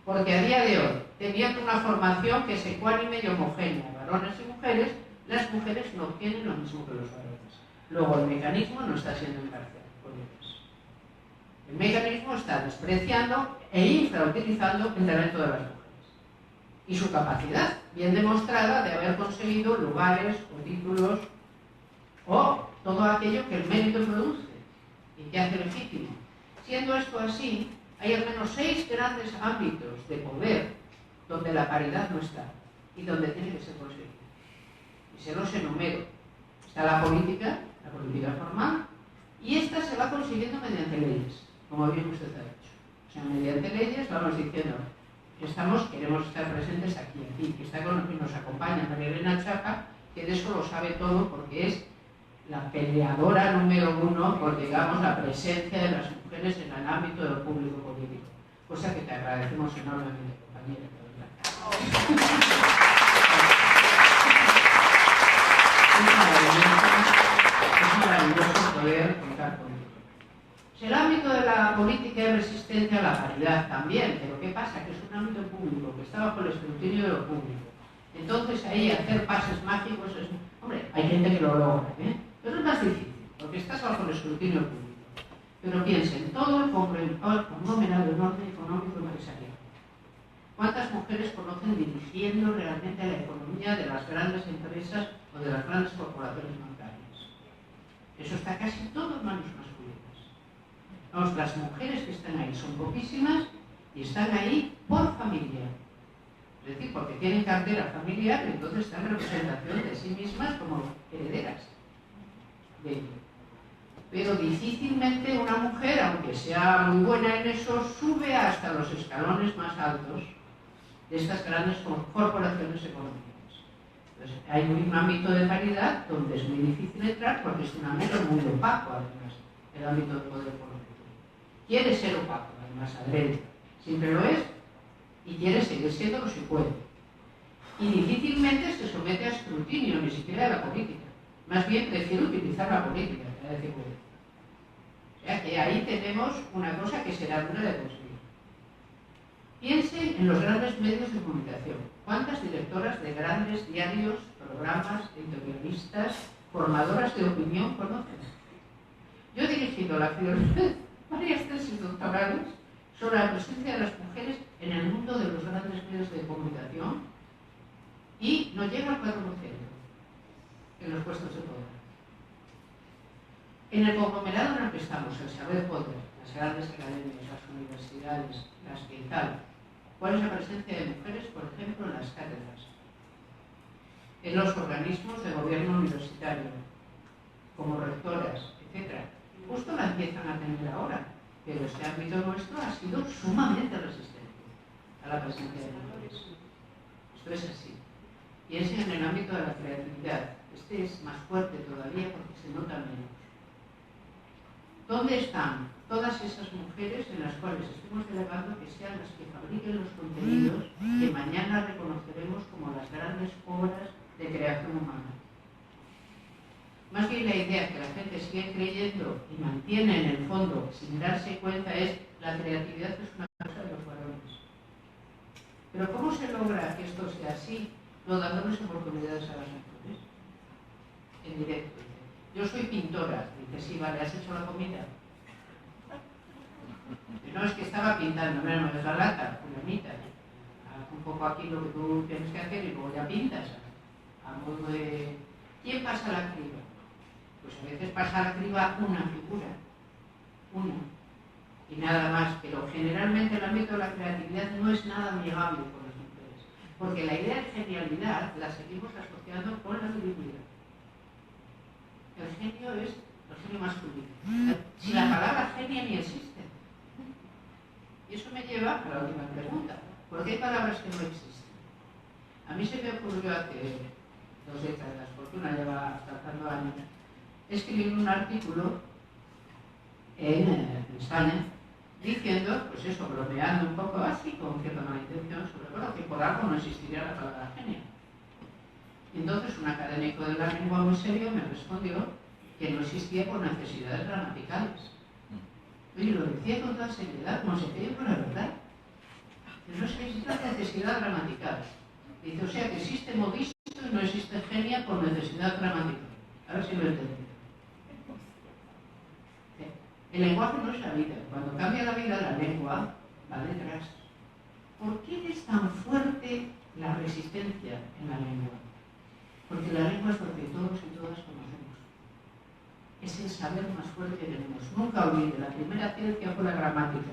Porque a día de hoy, teniendo una formación que es ecuánime y homogénea, varones y mujeres, las mujeres no obtienen lo mismo que los varones. Luego el mecanismo no está siendo imparcial con ellos. El mecanismo está despreciando e infrautilizando el talento de las mujeres y su capacidad, bien demostrada, de haber conseguido lugares o títulos o todo aquello que el mérito produce y que hace legítimo. Siendo esto así, hay al menos 6 grandes ámbitos de poder donde la paridad no está y donde tiene que ser conseguida. Y se los enumero. Está la política formal, y esta se va consiguiendo mediante leyes, como bien usted ha dicho. O sea, mediante leyes vamos diciendo que queremos estar presentes aquí, que nos acompaña María Elena Chapa, que de eso lo sabe todo porque es la peleadora número 1 por, digamos, la presencia de las mujeres en el ámbito del público político. Cosa que te agradecemos enormemente, compañera. Es maravilloso poder contar con ello. El ámbito de la política es resistencia a la paridad también, pero ¿qué pasa? Que es un ámbito público, que está bajo el escrutinio de lo público. Entonces ahí hacer pases mágicos es... Hombre, hay gente que lo logra, pero es más difícil, porque estás bajo el escrutinio público. Pero piensen, todo el conglomerado enorme económico y empresarial. ¿Cuántas mujeres conocen dirigiendo realmente la economía de las grandes empresas o de las grandes corporaciones bancarias? Eso está casi todo en manos masculinas. Vamos, las mujeres que están ahí son poquísimas y están ahí por familia. Es decir, porque tienen cartera familiar y entonces están en representación de sí mismas como herederas de ello. Pero difícilmente una mujer, aunque sea muy buena en eso, sube hasta los escalones más altos de estas grandes corporaciones económicas. Entonces, hay un ámbito de paridad donde es muy difícil entrar porque es un ámbito muy opaco, además, el ámbito de poder político. Quiere ser opaco, además, adrede. siempre lo es, y quiere seguir siendo si puede. Y difícilmente se somete a escrutinio, ni siquiera de la política. Más bien prefiere utilizar la política para decir puede. O sea que ahí tenemos una cosa que será dura de conseguir. Piense en los grandes medios de comunicación. ¿Cuántas directoras de grandes diarios, programas, editorialistas, formadoras de opinión conocen? Yo he dirigido varias tesis doctorales sobre la presencia de las mujeres en el mundo de los grandes medios de comunicación y no llega al 4% en los puestos de poder. En el conglomerado en el que estamos, el saber poder, las grandes academias, las universidades, las que tal, ¿cuál es la presencia de mujeres, por ejemplo, en las cátedras? En los organismos de gobierno universitario, como rectoras, etc. Justo la empiezan a tener ahora, pero este ámbito nuestro ha sido sumamente resistente a la presencia de mujeres. Esto es así. Piensen en el ámbito de la creatividad. Este es más fuerte todavía porque se nota menos. ¿Dónde están todas esas mujeres en las cuales estamos delegando que sean las que fabriquen los contenidos que mañana reconoceremos como las grandes obras de creación humana? Más bien la idea que la gente sigue creyendo y mantiene en el fondo sin darse cuenta es la creatividad es una cosa de los varones. Pero ¿cómo se logra que esto sea así? No dándoles oportunidades a las mujeres. En directo. Yo soy pintora. Dice, sí, vale, ¿has hecho la comida? Y no, es que estaba pintando. No me des la lata, fulanita. Haz un poco aquí lo que tú tienes que hacer y luego ya pintas. A modo de... ¿Quién pasa la criba? Pues a veces pasa la criba una figura. Una. Y nada más. Pero generalmente el ámbito de la creatividad no es nada amigable con las mujeres. Porque la idea de genialidad la seguimos asociando con la divinidad. El genio es el genio masculino. Si la palabra genio ni existe. Y eso me lleva a la última pregunta. ¿Por qué hay palabras que no existen? A mí se me ocurrió hace 2 décadas, porque una lleva tratando años, escribir un artículo en España diciendo, pues eso, bromeando un poco así, con cierta mala intención, sobre bueno, que por algo no existiría la palabra genio. Entonces un académico de la lengua muy serio me respondió que no existía por necesidades gramaticales. Y lo decía con toda seriedad, como se cree por la verdad. Que no existe necesidad gramatical. Dice, o sea que existe modisto y no existe genia por necesidad gramatical. A ver si lo entendí. El lenguaje no es la vida. Cuando cambia la vida, la lengua va detrás. ¿Por qué es tan fuerte la resistencia en la lengua? Porque la lengua es lo que todos y todas conocemos. Es el saber más fuerte que tenemos. Nunca olvide, la primera ciencia fue la gramática.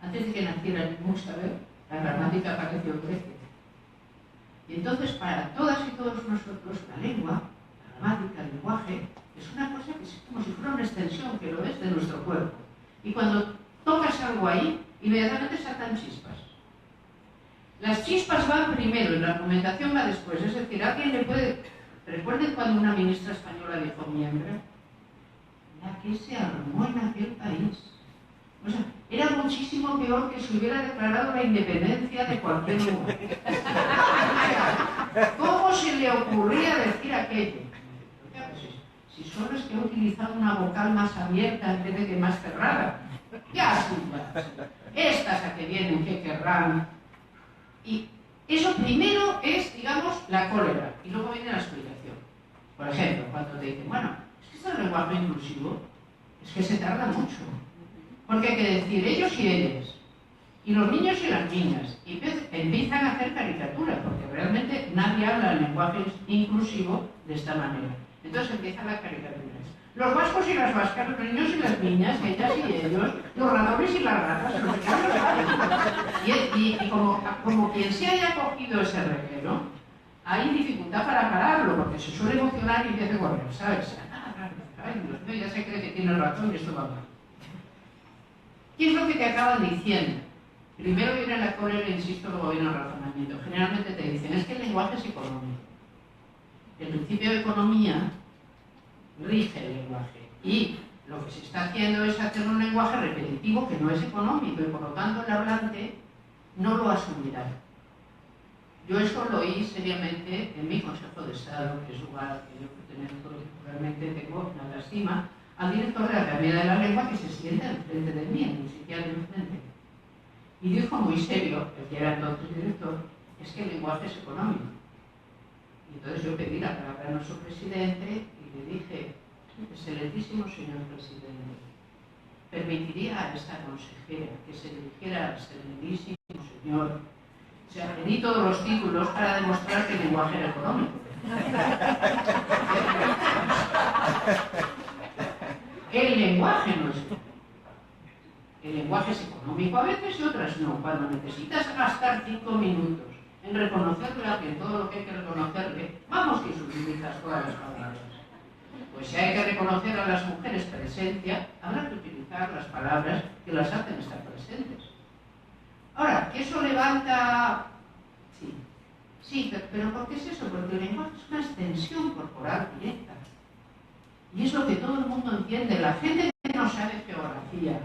Antes de que naciera ningún saber, la gramática apareció en Grecia. Y entonces, para todas y todos nosotros, la lengua, la gramática, el lenguaje, es una cosa que es como si fuera una extensión, que lo es, de nuestro cuerpo. Y cuando tocas algo ahí, inmediatamente saltan chispas. Las chispas van primero y la argumentación va después. Es decir, alguien le puede... ¿Recuerden cuando una ministra española dijo miembro? La que se armó en aquel país. O sea, era muchísimo peor que si hubiera declarado la independencia de cualquier lugar. ¿Cómo se le ocurría decir aquello? Si solo es que ha utilizado una vocal más abierta en vez de que más cerrada. Ya, sí, ya. Estas a que vienen, que querrán. Y eso primero es, digamos, la cólera. Y luego viene la explicación. Por ejemplo, cuando te dicen, bueno, es que esto del lenguaje inclusivo es que se tarda mucho. Porque hay que decir ellos y ellas. Y los niños y las niñas. Y empiezan a hacer caricaturas, porque realmente nadie habla el lenguaje inclusivo de esta manera. Entonces empiezan las caricaturas. Los vascos y las vascas, los niños y las niñas, ellas y ellos, los ratones y las ratas, y como quien se haya cogido ese reguero, hay dificultad para pararlo, porque se suele emocionar y empieza a correr, ¿sabes? Ay, Dios mío, ya se cree que tiene razón y esto va mal. ¿Qué es lo que te acaban diciendo? Primero viene la cólera, insisto, luego viene el razonamiento. Generalmente te dicen, es que el lenguaje es económico. El principio de economía rige el lenguaje y Lo que se está haciendo es hacer un lenguaje repetitivo que no es económico y por lo tanto el hablante no lo asumirá. Yo eso lo oí seriamente en mi Consejo de Estado, que es lugar al que yo pertenezco y realmente tengo una lástima, al director de la Academia de la Lengua que se sienta enfrente de mí, en un sitial de enfrente. Y dijo muy serio, el que era entonces director, es que el lenguaje es económico. Y entonces yo pedí la palabra a nuestro presidente y le dije: excelentísimo señor presidente, permitiría a esta consejera que se dirigiera al excelentísimo señor. O sea, pedí todos los títulos para demostrar que el lenguaje era económico. El lenguaje no es económico. El lenguaje es económico a veces y otras no. Cuando necesitas gastar 5 minutos en reconocerle a alguien todo lo que hay que reconocerle, vamos que utilizas todas las palabras. Pues si hay que reconocer a las mujeres presencia, habrá que utilizar las palabras que las hacen estar presentes. Ahora, ¿que eso levanta? Sí, pero ¿por qué es eso? Porque el lenguaje es una extensión corporal directa. Y es lo que todo el mundo entiende. La gente que no sabe geografía,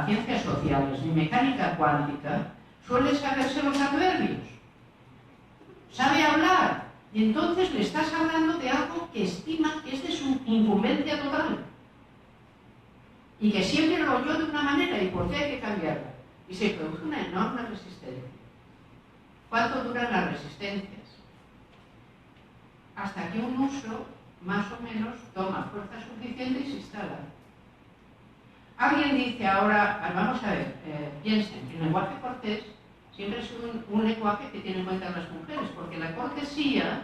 ciencias sociales ni mecánica cuántica suele saberse los adverbios. Sabe hablar. Y entonces le estás hablando de algo que estima que es de su incumbencia total. Y que siempre lo oyó de una manera y por qué hay que cambiarla. Y se produce una enorme resistencia. ¿Cuánto duran las resistencias? Hasta que un uso, más o menos, toma fuerza suficiente y se instala. Alguien dice ahora, vamos a ver, piensen, que el lenguaje cortés siempre es un lenguaje que tiene en cuenta a las mujeres, porque la cortesía,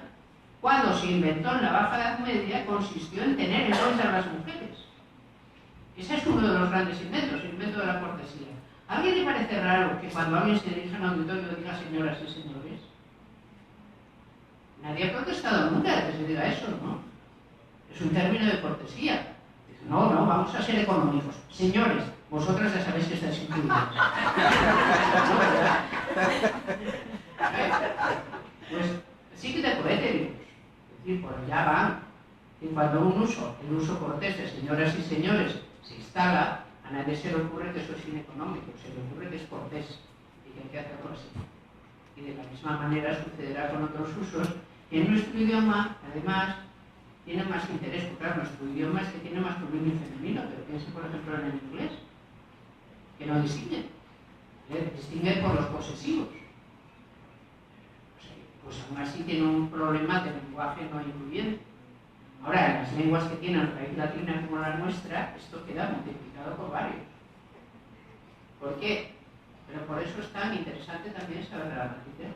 cuando se inventó en la Baja Edad Media, consistió en tener en cuenta a las mujeres. Ese es uno de los grandes inventos, el invento de la cortesía. ¿A alguien le parece raro que cuando alguien se dirige a un auditorio diga señoras y señores? Nadie ha protestado nunca que se diga eso, ¿no? Es un término de cortesía. Dice, no, vamos a ser económicos. Señores, vosotras ya sabéis que estáis incluidas. Pues sí que te poéticos. Es decir, por allá van. Y cuando el uso cortés de señoras y señores se instala, a nadie se le ocurre que eso es ineconómico, se le ocurre que es cortés y que hay que hacerlo así. Y de la misma manera sucederá con otros usos. Y en nuestro idioma, además, tiene más interés, porque claro, nuestro idioma es que tiene masculino y femenino, pero piensen por ejemplo en el inglés, que no distingue, distingue por los posesivos. O sea, pues aún así tiene un problema de lenguaje no incluyente. Ahora, en las lenguas que tienen raíz latina como la nuestra, esto queda multiplicado por varios. ¿Por qué? Pero por eso es tan interesante también saber la gramática.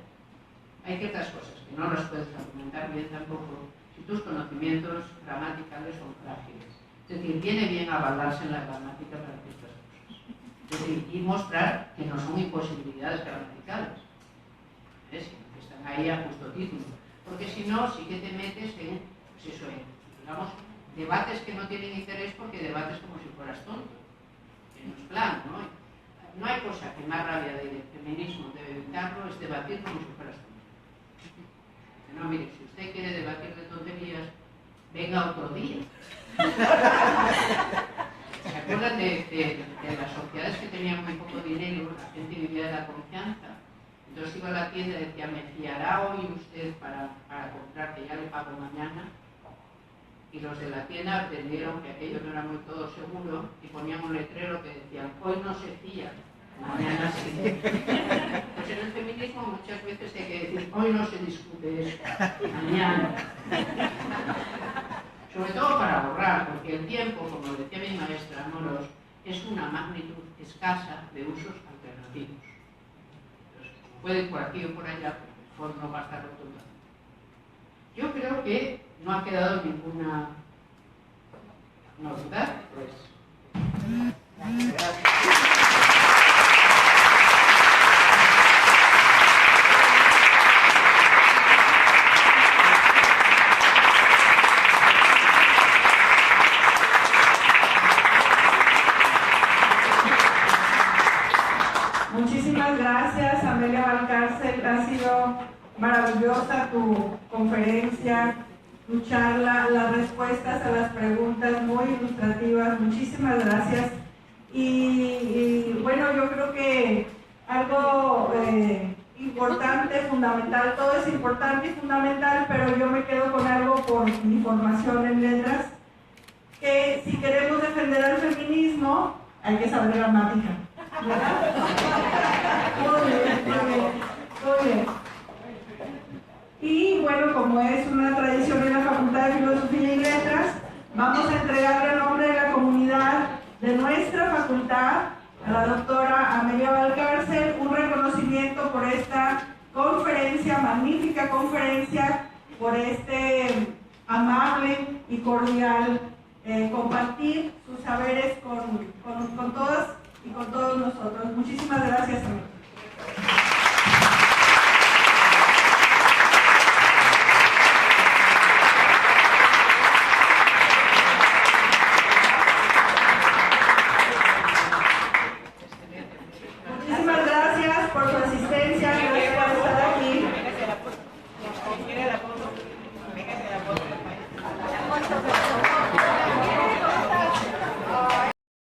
Hay ciertas cosas que no las puedes argumentar bien tampoco si tus conocimientos gramaticales son frágiles. Es decir, viene bien avalarse en la gramática para ciertas cosas. Es decir, y mostrar que no son imposibilidades gramaticales, sino que están ahí a justo título. Porque si no, sí que te metes en, pues eso, digamos, debates que no tienen interés porque debates como si fueras tonto. Que no es plan, ¿no? No hay cosa que más rabia del feminismo debe evitarlo, es debatir como si fueras tonto. No, mire, si usted quiere debatir de tonterías, venga otro día. ¿Se acuerdan de las sociedades que tenían muy poco dinero? La gente vivía de la confianza. Entonces iba a la tienda y decía, ¿me fiará hoy usted para comprar, que ya le pago mañana? Y los de la tienda aprendieron que aquello no era muy todo seguro y ponían un letrero que decía, hoy no se fía, mañana sí. Pues en el feminismo muchas veces hay que decir, hoy no se discute esto, mañana. Sobre todo para ahorrar, porque el tiempo, como decía mi maestra Moros, es una magnitud escasa de usos alternativos. Entonces, puede ir por aquí o por allá, pero mejor no gastarlo todo. Yo creo que no ha quedado ninguna novedad, pues. Gracias. Muchísimas gracias, Amelia Valcárcel. Ha sido maravillosa tu conferencia, escuchar las respuestas a las preguntas muy ilustrativas. Muchísimas gracias. Y bueno, yo creo que algo importante, fundamental, todo es importante y fundamental, pero yo me quedo con algo por mi formación en letras, que si queremos defender al feminismo, hay que saber gramática, ¿verdad? Muy bien, muy bien, muy bien. Y bueno, como es una tradición en la Facultad de Filosofía y Letras, vamos a entregarle el nombre de la comunidad de nuestra facultad a la doctora Amelia Valcárcel un reconocimiento por esta conferencia, magnífica conferencia, por este amable y cordial compartir sus saberes con todas y con todos nosotros. Muchísimas gracias, Amelia.